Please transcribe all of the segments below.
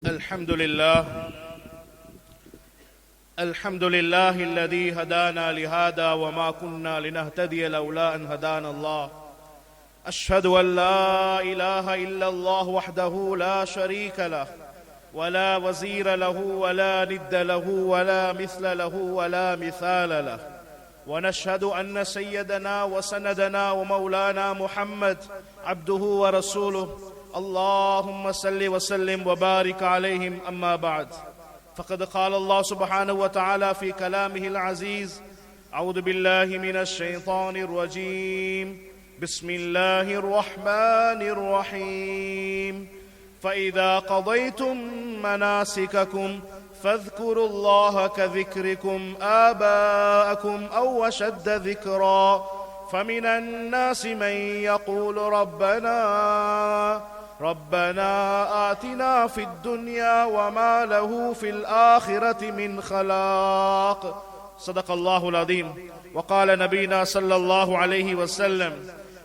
الحمد لله الذي هدانا لهذا وما كنا لنهتدي لولا أن هدانا الله. أشهد أن لا إله إلا الله وحده لا شريك له ولا وزير له ولا ند له ولا مثل له ولا مثال له. ونشهد أن سيدنا وسندنا ومولانا محمد عبده ورسوله. اللهم صل وسلم وبارك عليهم. أما بعد، فقد قال الله سبحانه وتعالى في كلامه العزيز: أعوذ بالله من الشيطان الرجيم. بسم الله الرحمن الرحيم. فإذا قضيتم مناسككم فاذكروا الله كذكركم آباءكم أو أشد ذكرا. فمن الناس من يقول ربنا آتنا في الدنيا وما له في الآخرة من خلاق. صدق الله العظيم. وقال نبينا صلى الله عليه وسلم: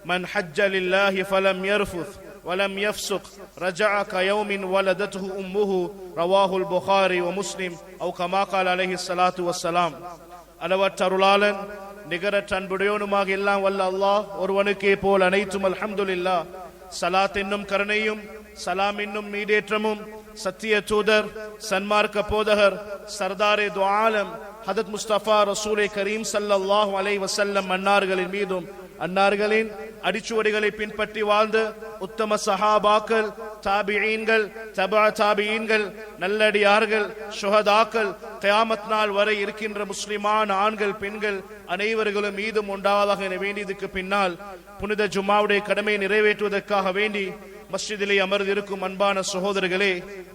من حج لله فلم يرفث ولم يفسق رجع كيوم ولدته أمه. رواه البخاري ومسلم أو كما قال عليه الصلاة والسلام. அளவற்ற அருளாளன் நிகரற்ற அன்புடையோனுமாக எல்லாம் வல்ல அல்லாஹ் ஒருவனுக்கே போல் அனைத்தும் அல்ஹம்துலில்லாஹ். சலாத் என்னும் கருணையும் சலாம் என்னும் மீடேற்றமும் சத்திய தூதர் சன்மார்க்க போதகர் சர்தாரே து ஆலம் ஹதரத் முஸ்தபா ரசூலே கரீம் ஸல்லல்லாஹு அலைஹி வஸல்லம் அன்னார்களின் மீதும் அன்னார்களின் அடிச்சுவடிகளை பின்பற்றி வாழ்ந்த உத்தம சஹாபாக்கள், தாபிஈன்கள், தபா தாபிஈன்கள், நல்லடியார்கள், ஷுஹதாக்கள், கியாமத் நாள் வரை இருக்கின்ற முஸ்லிமான ஆண்கள் பெண்கள் அனைவர்களும் மீதும் உண்டாவதாக என வேண்டியதுக்கு பின்னால் புனித ஜும்மாவுடைய கடமையை நிறைவேற்றுவதற்காக வேண்டி மஸ்ஜிதிலே அமர்ந்திருக்கும் அன்பான சகோதரர்களே,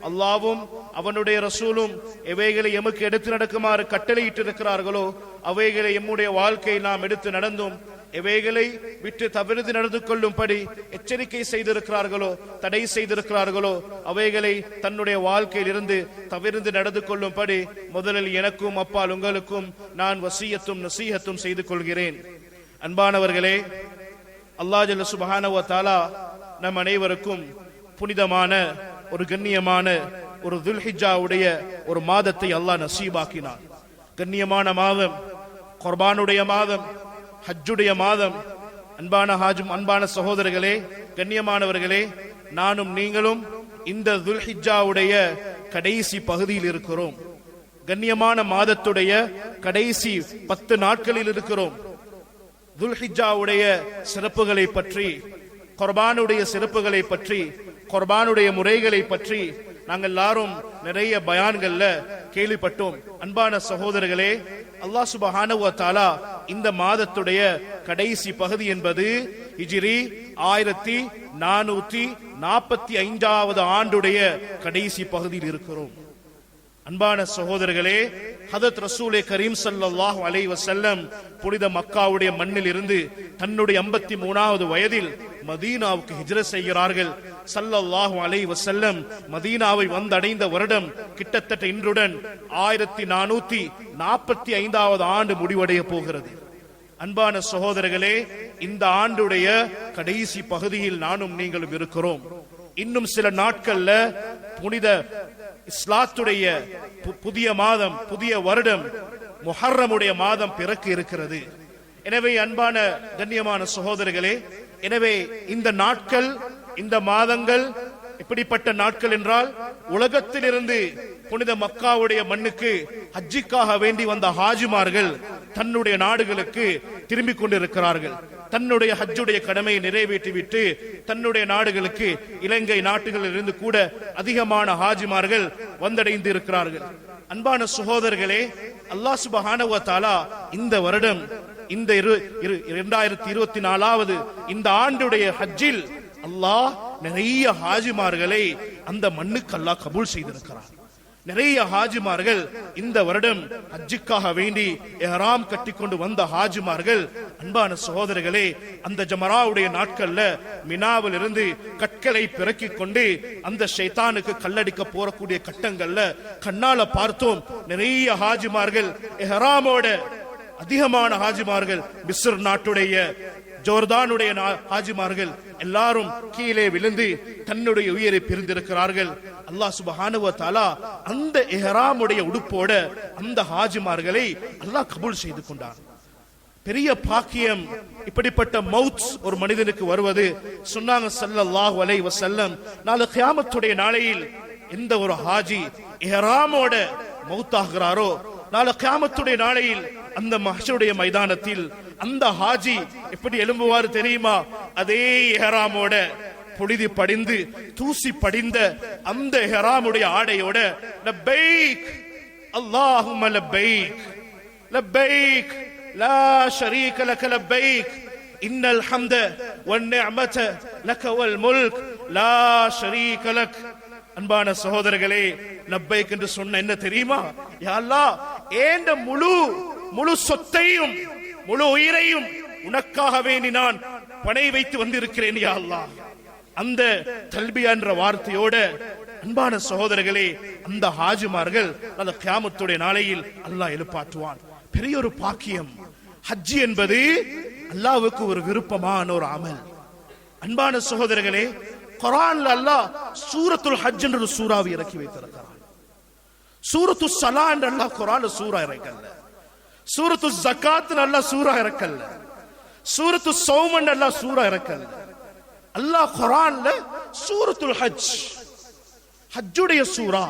அல்லாவும் அவனுடைய ரசூலும் எவைகளை எமக்கு எடுத்து நடக்குமாறு கட்டளையிட்டு இருக்கிறார்களோ அவைகளை எம்முடைய வாழ்க்கை நாம் எடுத்து நடந்தும், எவைகளை விட்டு தவிர்த்து நடந்து கொள்ளும்படி எச்சரிக்கை செய்திருக்கிறார்களோ தடை செய்திருக்கிறார்களோ அவைகளை தன்னுடைய வாழ்க்கையில் இருந்து தவிர்த்து நடந்து கொள்ளும்படி முதலில் எனக்கும் அப்பால் உங்களுக்கும் நான் வசியத்தும் நசீஹத்தும் செய்து கொள்கிறேன். அன்பானவர்களே, அல்லாஹ் ஜல்ல சுப்ஹானஹு வ தஆலா நம் அனைவருக்கும் புனிதமான ஒரு கண்ணியமான ஒரு துல்ஹிஜ்ஜாவுடைய ஒரு மாதத்தை அல்லாஹ் நசீபாக்கினான். கண்ணியமான மாதம், குர்பானுடைய மாதம், ஹஜ்ஜுடைய மாதம். அன்பான சகோதரர்களே, கண்ணியமானவர்களே, நானும் நீங்களும் இந்த துல்ஹிஜ்ஜாவுடைய கடைசி பகுதியில் இருக்கிறோம். கண்ணியமான மாதத்துடைய கடைசி 10 நாட்களில் இருக்கிறோம். துல்ஹிஜ்ஜாவுடைய சிறப்புகளை பற்றி, குர்பானுடைய சிறப்புகளை பற்றி, குர்பானுடைய முறைகளை பற்றி நாங்கள் எல்லாரும் நிறைய பயான்கள்ல கேள்விப்பட்டோம். அன்பான சகோதரர்களே, அல்லாஹ் சுப்ஹானஹு வ தஆலா இந்த மாதத்துடைய கடைசி பகுதி என்பது ஹிஜ்ரி 1445வது ஆண்டுடைய கடைசி பகுதியில் இருக்கிறோம். அன்பான சகோதரர்களே, ஹதரத் ரசூலே கரீம் ஸல்லல்லாஹு அலைஹி வஸல்லம் புனித மக்காவுடைய மண்ணில் இருந்து தன்னுடைய 53வது வயதில் மதீனாவுக்கு ஹிஜ்ரத் செய்கிறார்கள். ஸல்லல்லாஹு அலைஹி வஸல்லம் மதீனாவை வந்தடைந்த வருடம் கிட்டத்தட்ட இன்றுடன் 1445வது ஆண்டு முடிவடைய போகிறது. அன்பான சகோதரர்களே, இந்த ஆண்டுடைய கடைசி பகுதியில் நானும் நீங்களும் இருக்கிறோம். இன்னும் சில நாட்கள்ல புனித இஸ்லாத்துடைய புதிய மாதம், புதிய வருடம் முஹர்ரமுடைய மாதம் பிறக்க இருக்கிறது. எனவே அன்பான கண்ணியமான சகோதரர்களே, எனவே இந்த நாட்கள், இந்த மாதங்கள் எப்படிப்பட்ட நாட்கள் என்றால், உலகத்திலிருந்து புனித மக்காவுடைய மண்ணுக்கு ஹஜ்ஜிக்காக வேண்டி வந்த ஹாஜிமார்கள் தன்னுடைய நாடுகளுக்கு திரும்பிக் கொண்டிருக்கிறார்கள். தன்னுடைய ஹஜ்ஜுடைய கடமையை நிறைவேற்றிவிட்டு தன்னுடைய நாடுகளுக்கு, இலங்கை நாட்டுகளில் இருந்து கூட அதிகமான ஹாஜிமார்கள் வந்தடைந்து இருக்கிறார்கள். அன்பான சகோதரர்களே, அல்லாஹ் சுப்ஹானஹு வ தஆலா இந்த வருடம், இந்த 2024வது இந்த ஆண்டுடைய ஹஜ்ஜில் அல்லாஹ் நிறைய ஹாஜிமார்களை அந்த மண்ணுக்கு அல்லாஹ் கபூல் செய்திருக்கிறார். நிறைய ஹாஜிமார்கள் இந்த வருடம் ஹஜ்ஜுக்காக வேண்டி இஹ்ராம் கட்டிக்கொண்டு வந்த ஹாஜிமார்கள், அன்பான சகோதரர்களே, அந்த ஜமராவுடைய நாட்கள்ல மினாவில் இருந்து கற்களை பிறக்கிக் கொண்டு அந்த ஷைத்தானுக்கு கல்லடிக்க போறக்கூடிய கட்டங்கள்ல கண்ணால பார்த்தோம். நிறைய ஹாஜிமார்கள் இஹ்ராமோட, அதிகமான ஹாஜிமார்கள் மிஸ்ர் நாட்டுடைய ஜோர்தானுடைய ஹாஜிமார்கள் எல்லாரும் கீழே விழுந்து தன்னுடைய உயிரை பிரிந்திருக்கிறார்கள். அல்லாஹ் சுப்ஹானஹு வ தஆலா அந்த இஹ்ராமுடைய உடுப்போட அந்த ஹாஜிமார்களை அல்லாஹ் கபூல் செய்து கொண்டான். பெரிய பாக்கியம் இப்படிப்பட்ட மவுத் ஒரு மனிதனுக்கு வருவது. சொன்னாங்க ஸல்லல்லாஹு அலைஹி வஸல்லம், நாளை கியாமத்துடைய நாளையில் எந்த ஒரு ஹாஜி இஹ்ராமோட மவுத்தாகிறாரோ, நாளை கியாமத்துடைய நாளையில் அந்த மஹ்ஷருடைய மைதானத்தில் அந்த ஹாஜி எப்படி எழும்புவார் தெரியுமா? அதே இஹ்ராமோட புழுதி படிந்து தூசி படிந்த அந்த இஹ்ராமுடைய ஆடையோட லப்பைக் அல்லாஹும்ம லப்பைக் லப்பைக் லா ஷரீக லக லப்பைக் இன்னல் ஹம்த வன் நிஅமத லக வல் முல்க் லா ஷரீக லக். அன்பான சகோதரர்களே, லப்பைக் என்று சொன்ன என்ன தெரியுமா? யா அல்லாஹ், ஏண்ட முழு சொத்தையும் முழு உயிரையும் உனக்காகவே நான் பணை வைத்து வந்திருக்கிறேன் யா அல்லாஹ். அந்த தல்பியா என்ற வார்த்தையோட அன்பான சகோதரர்களே, அந்த ஹாஜிமார்கள் அந்த கியாமத்துடைய நாளையில் அல்லாஹ் எழுப்பாற்றுவான். பெரிய ஒரு பாக்கியம். ஹஜ் என்பது அல்லாஹ்வுக்கு ஒரு விருப்பமான ஒரு அமல். அன்பான சகோதரர்களே, குர்ஆன்ல அல்லாஹ் சூரத்துல் ஹஜ் என்ற ஒரு சூறாவை இறக்கி வைத்திருக்கிறான். சூரத்து ஸலா என்ற அல்லாஹ் குர்ஆன்ல சூரா இறக்கல்ல. சூரத்து ஸகாத் அல்லாஹ் சூரா இறக்கல்ல. சூரத்து ஸௌம் என்ற அல்லாஹ் சூரா இறக்கல்ல. அல்லாஹ் குர்ஆன்ல சூரத்துல் ஹஜ், ஹஜ்ஜுடைய சூரா,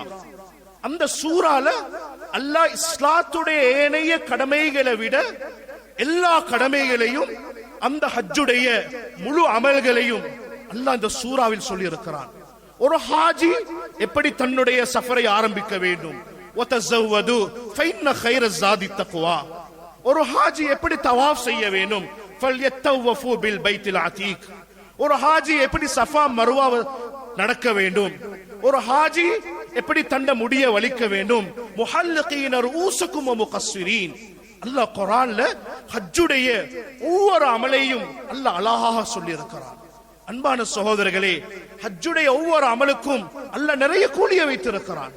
அந்த சூரால அல்லாஹ் இஸ்லாத்துடைய ஏனைய கடமைகளை விட எல்லா கடமைகளையும் அந்த ஹஜ்ஜுடைய முழு அமல்களையும் அல்லாஹ் இந்த சூராவில் சொல்லி இருக்கிறான். ஒரு ஹாஜி எப்படி தன்னுடைய சஃபரை ஆரம்பிக்க வேண்டும், வதஸவ்வது ஃபைன்ன கைர ஸாதி தக்வா. ஒரு ஹாஜி எப்படி தவாஃப் செய்ய வேண்டும், ஃபல்யத்தவஃபு பில் பைத்தில் அதீக். ஒரு ஹாஜி எப்படி சஃபா மர்வா நடக்க வேண்டும், ஒரு ஹாஜி எப்படி தன்ன முடிய வலிக்க வேண்டும், முஹல்லிகீன ரூஸக்கும் வ முகஸ்ஸிரீன். அல்லாஹ் குர்ஆன்ல ஹஜ்ஜுடைய ஒவ்வொரு அமலையும் அல்லாஹ் அழகாக சொல்லி இருக்கிறான். அன்பான சகோதரர்களே, ஹஜ்ஜுடைய ஒவ்வொரு அமலுக்கும் அல்லாஹ் நிறைய கூலியை வைத்திருக்கிறான்.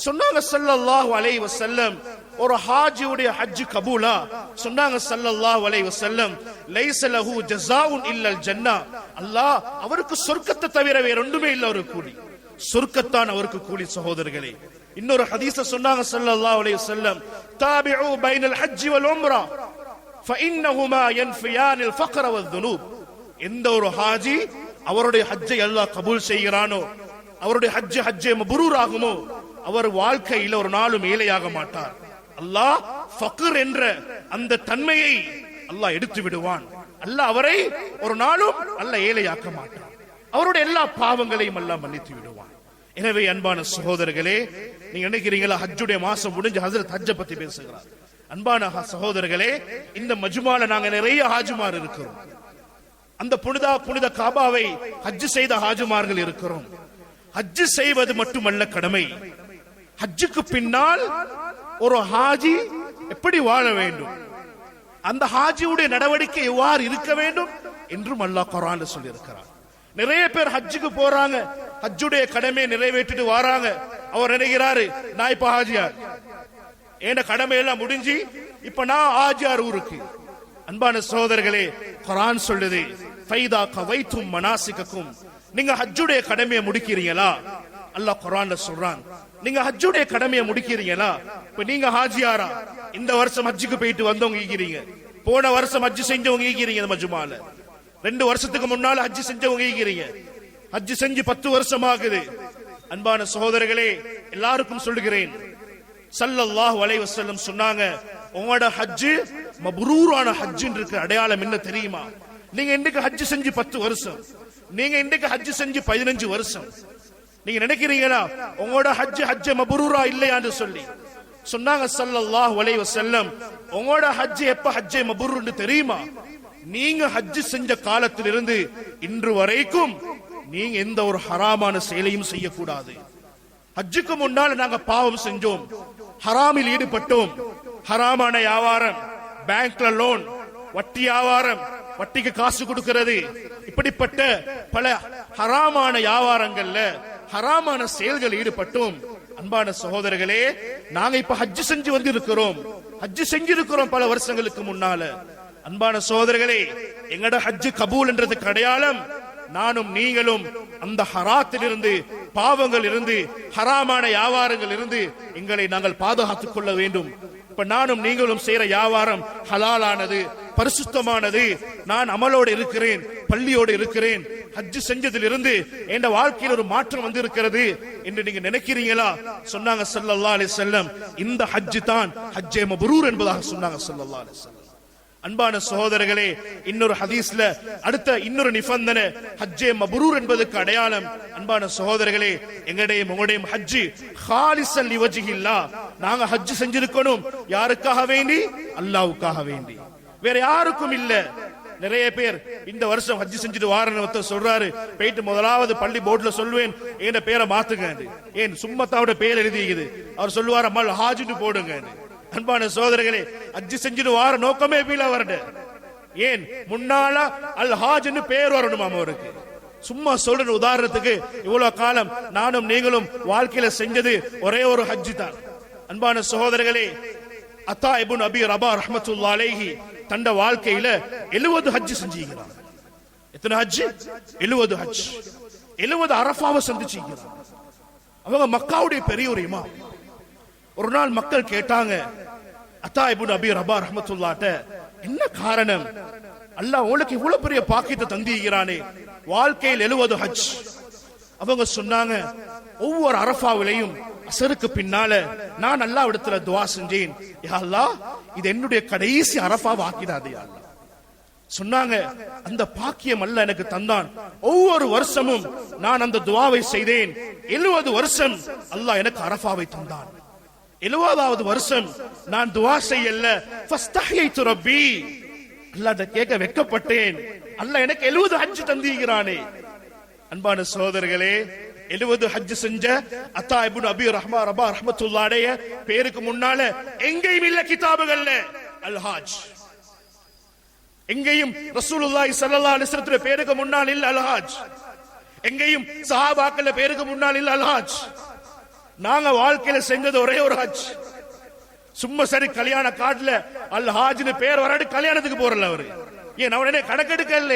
சொன்னாங்க ஸல்லல்லாஹு அலைஹி வஸல்லம், ஒரு ஹாஜியுடைய ஹஜ் கபூலா? சொன்னாங்க ஸல்லல்லாஹு அலைஹி வஸல்லம், லைஸ லஹு ஜஸாஉன் இல்லல் ஜன்னah. அல்லாஹ் அவருக்கு சொர்க்கத்தை தவிர வேற ஒன்றுமே இல்ல ஒரு கூலி. சொர்க்கத்தான் அவருக்கு கூலி. சகோதரர்களே, இன்னொரு ஹதீஸ சொன்னாங்க ஸல்லல்லாஹு அலைஹி வஸல்லம், தாபிஉ பைனல் ஹஜ் வல் உம்ரா ஃபஇன்னஹுமா யன்ஃபியானில் ஃபக்ர வல்-ذுனூப். எந்த ஒரு ஹாஜி அவருடைய ஹஜ்ஜை அல்லாஹ் கபூல் செய்கிறானோ, அவருடைய ஹஜ்ஜே மப்ரூர் ஆகுமோ, அவர் வாழ்க்கையில ஒரு நாளும் ஏழையாக மாட்டார். அல்லாஹ் ஃபக்ர் என்ற அந்த தன்மையை அல்லாஹ் எடுத்து விடுவான். அல்லாஹ் அவரை ஒரு நாளும் அல்லாஹ் ஏழையாக்க மாட்டான். அவருடைய எல்லா பாவங்களையும் அல்லாஹ் மன்னித்து விடுவான். எனவே அன்பான சகோதரர்களே, நீங்க நினைக்கிறீங்களா ஹஜ்ஜுடைய மாசம் முடிஞ்சு ஹஜ்ரத் ஹஜ்ஜை பத்தி பேசுகிறார்? அன்பான சகோதரர்களே, இந்த மஜ்மால நாங்க நிறைய ஹாஜிமார் இருக்கிறோம். அந்த புனித காபாவை ஹஜ் செய்த ஹாஜிமார்கள் இருக்கிறோம். ஹஜ் செய்வது மட்டுமல்ல கடமை, ஹஜ்ஜுக்கு பின்னால் ஒரு ஹாஜி எப்படி வாழ வேண்டும், அந்த ஹாஜியுடைய நடவடிக்கை எவ்வாறு இருக்க வேண்டும் என்றும் அல்லாஹ் குர்ஆன்ல சொல்லி இருக்கிறார். நிறைய பேர் ஹஜ்ஜுக்கு போறாங்க, ஹஜ்ஜுடைய கடமையை நிறைவேற்றிட்டு வராங்க. அவர் நினைக்கிறாரு, நான் இப்ப ஹாஜியார், என் கடமை எல்லாம் முடிஞ்சு இப்ப நான் ஹாஜியார் ஊருக்கு. அன்பான சகோதரர்களே, குர்ஆன் சொல்லுது, ஃபைதா கவைத்தும் மனாசிகக்கும். நீங்க ஹஜ்ஜுடைய கடமையை முடிக்கிறீங்களா? அல்லாஹ் குர்ஆன்ல சொல்றான், நீங்க ஹஜ்ஜுடைய கடமையை முடிக்கிறீங்களா? இப்ப நீங்க ஹாஜியாரா? இந்த வருஷம் ஹஜ்ஜுக்கு போயிட்டு வந்தவங்க ஈக்கிறீங்க, போன வருஷம் ஹஜ் செஞ்சவங்க ஈக்கிறீங்க, மஜ்மால 2 வருஷத்துக்கு முன்னால ஹஜ் செஞ்சவங்க ஈக்கிறீங்க, ஹஜ் செஞ்சு 10 வருஷம் ஆகுது. அன்பான சகோதரர்களே, எல்லாருக்கும் சொல்லுகிறேன், ஸல்லல்லாஹு அலைஹி வஸல்லம் சொன்னாங்க, உங்களோட ஹஜ் மப்ரூரான ஹஜ் இருக்கு அடையாளம் என்ன தெரியுமா? நீங்க இன்னைக்கு ஹஜ் செஞ்சு 10 வருஷம், நீங்க இன்னைக்கு ஹஜ் செஞ்சு 15 வருஷம். நீங்க நினைக்கிறீங்களா உங்களோட ஹஜ் மப்ரூரா இல்லையான்னு சொல்லி? சொன்னாங்க ஸல்லல்லாஹு அலைஹி வஸல்லம், உங்களோட ஹஜ் எப்ப ஹஜ் மப்ரூர்னு தெரியுமா? நீங்க ஹஜ் செஞ்ச காலத்திலிருந்து இன்று வரைக்கும் நீங்க எந்த ஒரு ஹராமான செயலையும் செய்யக்கூடாது. ஹஜ்ஜுக்கு முன்னால் நாங்க பாவம் செஞ்சோம், ஹராமில் ஈடுபட்டோம், ஹராமான வியாபாரம், பேங்க்ல லோன், வட்டி வியாபாரம், வட்டிக்கு காசு கொடுக்கிறது, இப்படிப்பட்ட பல ஹராமான வியாபாரங்கள்ல ஹராமான செயல்கள் ஈடுபட்டோம். அன்பான சகோதரர்களே, நாங்க இப்ப ஹஜ் செஞ்சு வந்து இருக்கிறோம், ஹஜ் செஞ்சிருக்கிறோம் பல வருஷங்களுக்கு முன்னால. அன்பான சகோதரர்களே, எங்கட ஹஜ் கபூல் என்றதுக்கு அடையாளம் நானும் நீங்களும் அந்த ஹராத்தில் இருந்து, பாவங்கள் இருந்து, ஹராமான வியாபாரங்கள் இருந்து எங்களை நாங்கள் பாதுகாத்துக் கொள்ள வேண்டும். இப்ப நானும் நீங்களும் செய்யற வியாபாரம் ஹலாலானது, பரிசுத்தமானது. நான் அமலோடு இருக்கிறேன், பள்ளியோடு இருக்கிறேன், ஹஜ் செஞ்சதிலிருந்து என் வாழ்க்கையில் ஒரு மாற்றம் வந்து இருக்கிறது என்று நீங்க நினைக்கிறீங்களா? சொன்னாங்க ஸல்லல்லாஹு அலைஹி வஸல்லம், இந்த ஹஜ் தான் ஹஜ்ஜே மப்ரூர் என்பதாக சொன்னாங்க ஸல்லல்லாஹு அலைஹி வஸல்லம். அன்பான சகோதரர்களே, இன்னொரு ஹதீஸ்ல அடுத்த இன்னொரு நிபந்தனை ஹஜ்ஜே மப்ரூர் என்பதற்கு அடையாளம். அன்பான சகோதரர்களே, எங்களுடைய உங்களுடைய ஹஜ் ஹாலிஸன் லிவஜ்ஹில்லாஹ், நாங்க ஹஜ் செஞ்சிருக்கணும் யாருக்காக வேண்டி? அல்லாஹ்வுக்காக வேண்டி, வேற யாருக்கும் இல்ல. நிறைய பேர் இந்த வருஷம் ஹஜ் செஞ்சுட்டு வாரன்னு சொல்றாரு, போயிட்டு முதலாவது பள்ளி போர்டுல சொல்லுவேன் என் பேரை மாத்துங்க, ஏன் சும்மத்தாவோட பேர் எழுதிக்குது, அவர் சொல்லுவார் அம்மா ஹாஜின்னு போடுங்க. அன்பான சகோதரர்களே, ஹஜ் செஞ்சுட்டு வார நோக்கமே பீல வரட, ஏன் முன்னால அல் ஹாஜ்னு பேர் வரணுமா அவருக்கு? சும்மா சொல்ற உதாரணத்துக்கு, இவ்வளவு காலம் நானும் நீங்களும் வாழ்க்கையில செஞ்சது ஒரே ஒரு ஹஜ் தான். அன்பான சகோதரர்களே, அத்தா இப்னு அபி ரபா ரஹ்மத்துல்லாஹி அலைஹி தண்ட வாழ்க்கையில 70 ஹஜ் செஞ்சிருக்கிறார். எத்தனை ஹஜ்? 70 ஹஜ். 70 அரஃபாவை சந்திச்சிருக்கிறார். அவங்க மக்காவுடைய பெரிய ஒரு இமாம். ஒரு நாள் மக்கள் கேட்டாங்க, அத்தா இப்னு அபி ரபா ரஹ்மத்துல்லாஹ்ட்ட, என்ன காரணம்? அல்லாஹ் உங்களுக்கு இவ்வளவு பெரிய பாக்கியத்தை தந்திருக்கிறானே, வாழ்க்கையில் 70 ஹஜ். அவங்க சொன்னாங்க, ஒவ்வொரு அரஃபாவிலையும் அசருக்கு பின்னால நான் அல்லாஹ்விடத்துல துஆ செஞ்சேன், யா அல்லாஹ் இது என்னுடைய கடைசி அரஃபாவை ஆக்கிடாதே யா அல்லாஹ். சொன்னாங்க, அந்த பாக்கியம் அல்லாஹ் எனக்கு தந்தான். ஒவ்வொரு வருஷமும் நான் அந்த துஆவை செய்தேன். 70 வருஷம் அல்லாஹ் எனக்கு அரஃபாவை தந்தான். 70வது வருஷம் நான் துஆ செய்யல, ஃபஸ்தஹைது ரப்பி, அல்லாஹ்ட்ட கேட்க வெட்கப்பட்டேன். அல்லாஹ் எனக்கு 70 ஹஜ் தந்திருக்கிறானே. அன்பான சகோதரர்களே, 70 ஹஜ் செஞ்ச அத்தா இப்னு அபி ரபா ரஹ்மத்துல்லாஹி அலைஹி பேருக்கு முன்னால எங்கேயும் இல்ல கிதாபுகள்ல அல் ஹஜ். எங்கேயும் ரசூலுல்லாஹி ஸல்லல்லாஹு அலைஹி வஸல்லம் பேருக்கு முன்னால் இல்ல அல் ஹஜ். எங்கேயும் சஹாபாக்கள் பேருக்கு முன்னால் இல்ல அல் ஹஜ். நாங்க வாழ்க்கையில செஞ்சது ஒரே ஒரு ஹஜ். சும்மா சரி கல்யாண கார்டுல அல் ஹாஜ்னு பேர் வராது, கல்யாணத்துக்கு போறல அவரு, ஏன் அவனே கணக்கெடுக்கல.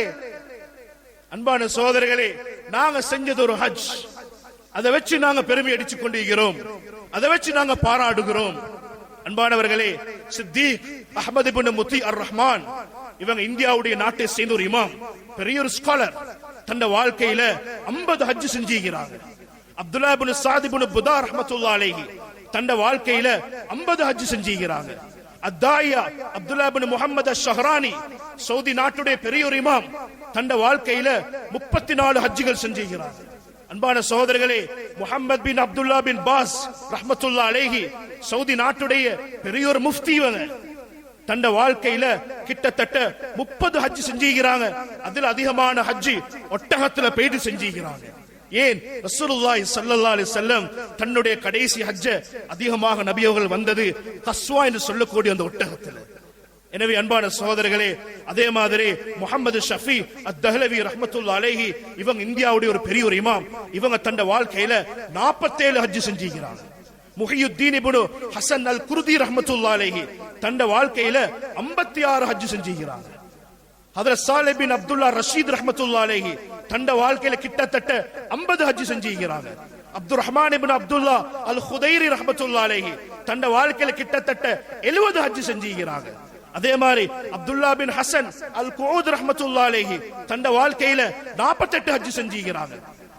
அன்பான சகோதரர்களே, நாங்க செஞ்சது ஒரு ஹஜ். அதை வச்சு நாங்க பெருமை அடிச்சுக் கொண்டிருக்கிறோம், அதை வச்சு நாங்க பாராடுகிறோம். அன்பானவர்களே, சித்தீக் அஹ்மத் இப்னு முத்தி அர் ரஹ்மான், இவங்க இந்தியாவுடைய நாட்டை சேர்ந்த ஒரு இமாம், பெரிய ஒரு ஸ்காலர். தன்னுடைய வாழ்க்கையில 50 ஹஜ் செஞ்சிருக்கிறாங்க. அப்துல்லா இப்னு சாத் இப்னு புதா ரஹ்மத்துல்லாஹி அலைஹி தன்னுடைய வாழ்க்கையில 50 ஹஜ் செஞ்சிருக்கிறாங்க. அத்தாயா அப்துல்லா இப்னு முஹம்மத் அஷ்-ஷஹ்ரானி, சவுதி நாட்டுடைய பெரிய ஒரு இமாம், தன்னுடைய வாழ்க்கையில 34 ஹஜ்ஜுகள் செஞ்சிருக்கிறாங்க. அன்பான சகோதரர்களே, முஹம்மத் பின் அப்துல்லா பின் பாஸ் ரஹ்மத்துல்லாஹி அலைஹி, சவுதி நாட்டுடைய பெரிய ஒரு முஃப்தி, இவங்க தன்னுடைய வாழ்க்கையில கிட்டத்தட்ட 30 ஹஜ் செஞ்சிருக்கிறாங்க. அதில் அதிகமான ஹஜ் ஒட்டகத்துல போயிட்டு செஞ்சிருக்கிறாங்க. ஏன்? ரசூலுல்லாஹி ஸல்லல்லாஹு அலைஹி வஸல்லம் தன்னுடைய கடைசி ஹஜ்ஜ அதிகமாக நபி அவர்கள் வந்தது கஸ்வா என்று சொல்லக்கூடிய அந்த ஒட்டகத்தில். எனவே அன்பான சகோதரர்களே, அதே மாதிரி முஹம்மது ஷஃபி அத்-தஹ்லவி ரஹ்மத்துல்லாஹி அலைஹி, இவங்க இந்தியாவுடைய ஒரு பெரிய ஒரு இமாம். இவங்க தன்னுடைய வாழ்க்கையில 47 ஹஜ் செஞ்சிருக்கிறாங்க. முஹியுத்தீன் இப்னு ஹசன் அல் குர்தி ரஹ்மத்துல்லாஹி அலைஹி தன்னுடைய வாழ்க்கையில 56 ஹஜ் செஞ்சிருக்கிறாங்க. ஹஜ்ரத் சாலிஹ் பின் அப்துல்லா ரஷீத் ரஹ்மத்துல்லாஹி அலைஹி தன்னுடைய வாழ்க்கையில கிட்டத்தட்ட 50 ஹஜ் செஞ்சிருக்கிறாங்க. அப்துர் ரஹ்மான் இப்னு அப்துல்லா அல் குதைரி ரஹ்மத்துல்லாஹி அலைஹி தன்னுடைய வாழ்க்கையில கிட்டத்தட்ட 70 ஹஜ் செஞ்சிருக்கிறாங்க. அதே மாதிரி அப்துல்லா பின் ஹசன் அல் குஊத் ரஹ்மத்துல்லாஹி அலைஹி தன்னுடைய வாழ்க்கையில 48 ஹஜ் செஞ்சிருக்கிறாங்க.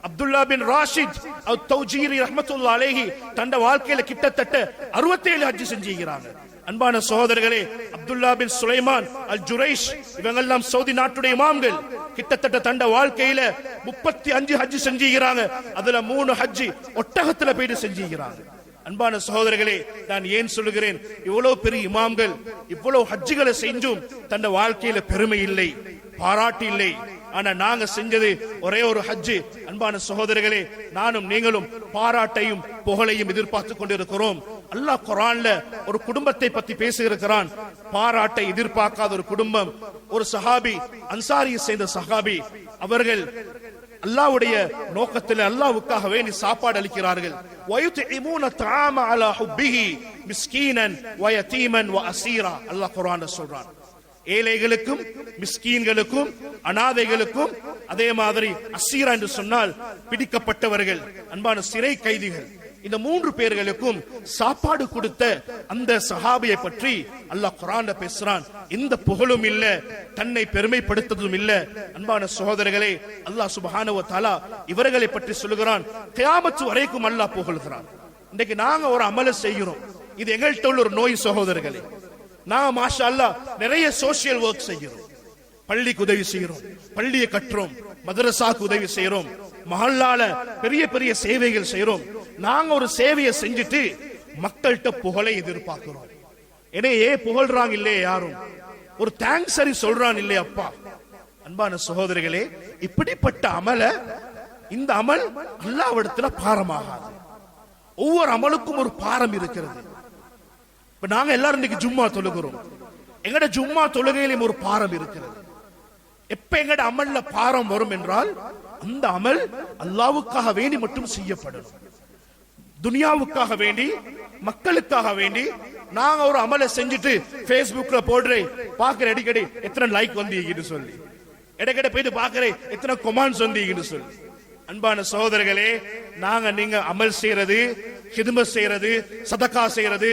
அப்துல்லா பின் ராஷித் அல் தௌஜீரி ரஹ்மத்துல்லாஹி அலைஹி தன்னுடைய வாழ்க்கையில கிட்டத்தட்ட 67 ஹஜ் செஞ்சிருக்கிறாங்க. அன்பான சகோதரர்களே, அப்துல்லா பின் சுலைமான் அல் ஜுரைஷ், இவங்க எல்லாம் சவுதி நாட்டுடைய இமாம்கள். கிட்டத்தட்ட தன்னுடைய வாழ்க்கையில 35 ஹஜ் செஞ்சிருக்கிறாங்க. அதுல 3 ஹஜ் ஒட்டகத்துல போயிட்டு செஞ்சிருக்கிறாங்க. அன்பான சகோதரர்களே, நான் ஏன் சொல்லுகிறேன், இவ்வளவு பெரிய இமாம்கள் இவ்வளவு ஹஜ்ஜுகளை செஞ்சும் தன்னுடைய வாழ்க்கையில பெருமை இல்லை, பாராட்டு இல்லை. ஆனா நாங்க செஞ்சது ஒரே ஒரு ஹஜ். அன்பான சகோதரர்களே, நானும் நீங்களும் பாராட்டையும் புகழையும் எதிர்பார்த்து கொண்டிருக்கிறோம். அல்லாஹ் குர்ஆன்ல ஒரு குடும்பத்தை பத்தி பேசியிருக்கிறான். பாராட்டை எதிர்பார்க்காத ஒரு குடும்பம். ஒரு சஹாபி, அன்சாரியை சேர்ந்த சஹாபி, அவர்கள் அல்லாஹ்வுடைய நோக்கத்தில் அல்லாஹ்வுக்காக வேண்டி சாப்பாடு அளிக்கிறார்கள். வயுத்இமூன தஆம அலா ஹுப்பிஹி மிஸ்கீனன் வயதீமன் வஅஸீரா. அல்லாஹ் குர்ஆன்ல சொல்றான், ஏழைகளுக்கும் மிஸ்கீன்களுக்கும் அனாதைகளுக்கும், அதே மாதிரி அசீரா என்று சொன்னால் பிடிக்கப்பட்டவர்கள், அன்பான சிறை கைதிகள், இந்த 3 பேர்களுக்கும் சாப்பாடு கொடுத்த அந்த சஹாபியை பற்றி அல்லாஹ் குர்ஆன்ல பேசுறான். இந்த புகழும் இல்ல, தன்னை பெருமைப்படுத்துவதும் இல்ல. அன்பான சகோதரர்களே, அல்லாஹ் சுப்ஹானஹு வ தஆலா இவர்களை பற்றி சொல்லுகிறான். கியாமத் வரைக்கும் அல்லாஹ் புகழ்கிறான். இன்னைக்கு நாங்க ஒரு அமல செய்கிறோம், இது எங்கள்கிட்ட உள்ள ஒரு நோய் சகோதரர்களே. நாங்க மாஷா அல்லாஹ் நிறைய சோசியல் ஒர்க் செய்கிறோம், பள்ளிக்கு உதவி செய்கிறோம், பள்ளியை கட்டுறோம், மதரசாக்கு உதவி செய்யறோம், மஹல்லால பெரிய பெரிய சேவைகள் செய்யறோம். நாங்க ஒரு சேவையை செஞ்சுட்டு மக்கள்கிட்ட புகழை எதிர்பார்க்கிறோம். ஏ புகழ்றாங்க இல்லையே, யாரும் ஒரு தேங்க்ஸ் சரி சொல்றான் இல்லையே அப்பா. அன்பான சகோதரிகளே, இப்படிப்பட்ட அமல, இந்த அமல் அல்லாஹ்விடத்துல பாரமாகாது. ஒவ்வொரு அமலுக்கும் ஒரு பாரம் இருக்கிறது. இப்ப நாங்க எல்லாரும் இன்னைக்கு ஜும்மா தொழுகிறோம், எங்கட ஜும்மா தொழுகையிலும் ஒரு பாரம் இருக்கிறது. எப்ப எங்கட அமல்ல பாரம் வரும் என்றால், அந்த அமல் அல்லாஹ்வுக்காக வேண்டி மட்டும் செய்யப்படும். துனியாவுக்காக வேண்டி, மக்களுக்காக வேண்டி நாங்க ஒரு அமலை செஞ்சுட்டு Facebookல போடுறேன், பாக்குற அடிக்கடி எத்தனை லைக் வந்தீங்கன்னு சொல்லி, இடைக்கிட போயிட்டு பாக்குறேன் எத்தனை கமெண்ட்ஸ் வந்தீங்கன்னு சொல்லி. அன்பான சகோதரர்களே, நாங்க நீங்க அமல் செய்யறது, ஹிதுமத் செய்யறது, சதகா செய்யறது,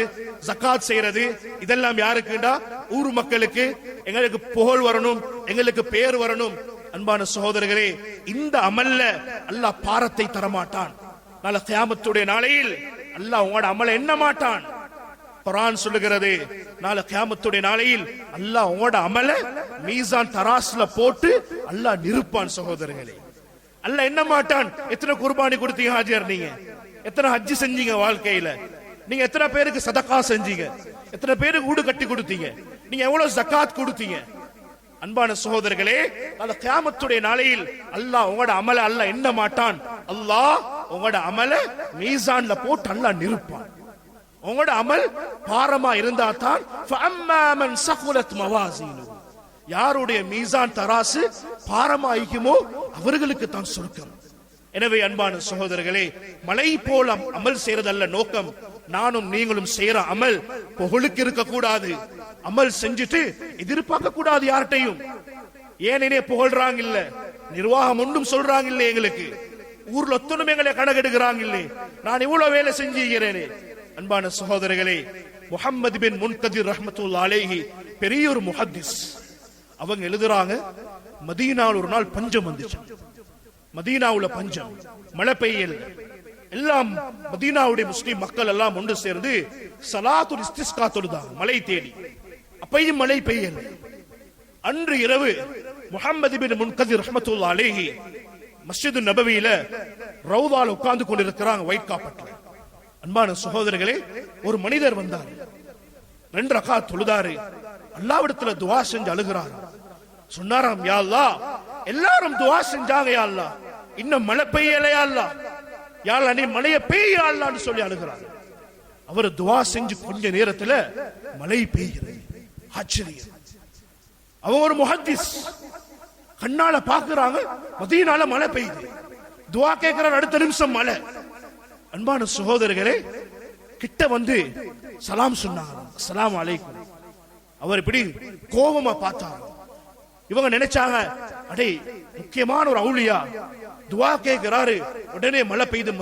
ஜகாத் செய்யறது, இதெல்லாம் யாருக்குண்டா ஊர் மக்களுக்கு, எங்களுக்கு புகழ் வரணும், எங்களுக்கு பேர் வரணும். அன்பான சகோதரர்களே, இந்த அமல்ல அல்லாஹ் பாரத்தை தரமாட்டான். நாளை கியாமத்துடைய நாளையில் அல்லாஹ் உங்களோட அமலை எண்ண மாட்டான். குர்ஆன் சொல்லுகிறது, நாளை கியாமத்துடைய நாளையில் அல்லாஹ் உங்களோட அமலை மீசான் தராசுல போட்டு அல்லாஹ் நிறுப்பான். சகோதரர்களே, அல்லாஹ் எண்ண மாட்டான். எத்தனை குர்பானி கொடுத்தீங்க ஹாஜியார், நீங்க எத்தனை ஹஜ்ஜி செஞ்சீங்க வாழ்க்கையில, நீங்க எத்தனை பேருக்கு சதகா செஞ்சீங்க, எத்தனை பேருக்கு வீடு கட்டி கொடுத்தீங்க, நீங்க எவ்வளவு ஜகாத் கொடுத்தீங்க. அன்பான சகோதரர்களே, அந்த கியாமத்துடைய நாளையில் அல்லாஹ் உங்களோட அமல அல்லாஹ் எண்ண மாட்டான். அல்லாஹ் உங்களோட அமல மீசான்ல போட்டு அல்லாஹ் நிறுப்பான். உங்களோட அமல் பாரமா இருந்தா தான் ஃபஅம்மா மன் ஸகுலத் மவாஸீனு, யாருடைய மீசான் தராசு பாரமாயிக்குமோ அவர்களுக்கு தான் சொர்க்கம். எனவே அன்பான சகோதரர்களே, மலை போல அமல் செய்யறதல்ல நோக்கம். நானும் நீங்களும் செய்யற அமல் புகழுக்கு இருக்க கூடாது. அமல் செஞ்சுட்டு எதிர்பார்க்க கூடாது யார்கிட்டையும். ஏனே புகழ்றாங்க இல்ல, நிர்வாகம் ஒன்றும் சொல்றாங்க இல்ல, எங்களுக்கு ஊர்ல ஒத்தனும் எங்களை கணக்கெடுக்கிறாங்க இல்லை, நான் இவ்வளவு வேலை செஞ்சுகிறேனே. அன்பான சகோதரர்களே, முஹம்மது பின் முன்கதிர் ரஹ்மத்துல்லாஹி அலைஹி பெரிய ஒரு முஹத்திஸ். அவங்க எழுதுறாங்க, மதீனாவில் ஒரு நாள் பஞ்சம் வந்துச்சு. மதீனாவுல பஞ்சம், மழை பெய்யல். எல்லாம் மதீனாவுடைய முஸ்லிம் மக்கள் எல்லாம் ஒன்று சேர்ந்து ஸலாத்துல் இஸ்திஸ்கா தொழுதாங்க, மழை தேடி. அப்பையும் மழை பெய்யல். அன்று இரவு முஹம்மது பின் முன்கதிர் ரஹ்மத்துல்லாஹி அலைஹி மஸ்ஜிது நபவியில ரவுதால உட்கார்ந்து கொண்டிருக்கிறாங்க, ஒயிட் கார்பெட்ல. அன்பான சகோதரர்களே, ஒரு மனிதர் வந்தார், 2 ரக்காத் தொழுதாரு, அல்லாஹ்விடத்துல துஆ செஞ்சு அழுகிறார். சொன்னாராம், யா அல்லாஹ், எல்லாரும் துஆ செஞ்சாங்க, யா அல்லாஹ், இன்னும் மழை பெய்யலையா அல்லாஹ், யா அல்லாஹ் நீ மழையை பெய்ய அல்லாஹ்னு சொல்லி அழுகிறார். அவர் துஆ செஞ்சு கொஞ்ச நேரத்துல மழை பெய்கிறது. ஆச்சரியம். அவர் ஒரு முஹத்திஸ், கண்ணால பாக்குறாங்க, மதீனால மழை பெய்யுது. துஆ கேட்கிறார், அடுத்த நிமிஷம் மழை. அன்பான சகோதரர்களே, கிட்ட வந்து சலாம் சொன்னாங்க, அஸ்ஸலாமு அலைக்கும். அவர் இப்படி கோபமா பார்த்தாங்க. இவங்க நினைச்சாங்க, அடே முக்கியமான ஒரு அவுலியா துஆ கேட்கிறாரு, உடனே மழை பெய்து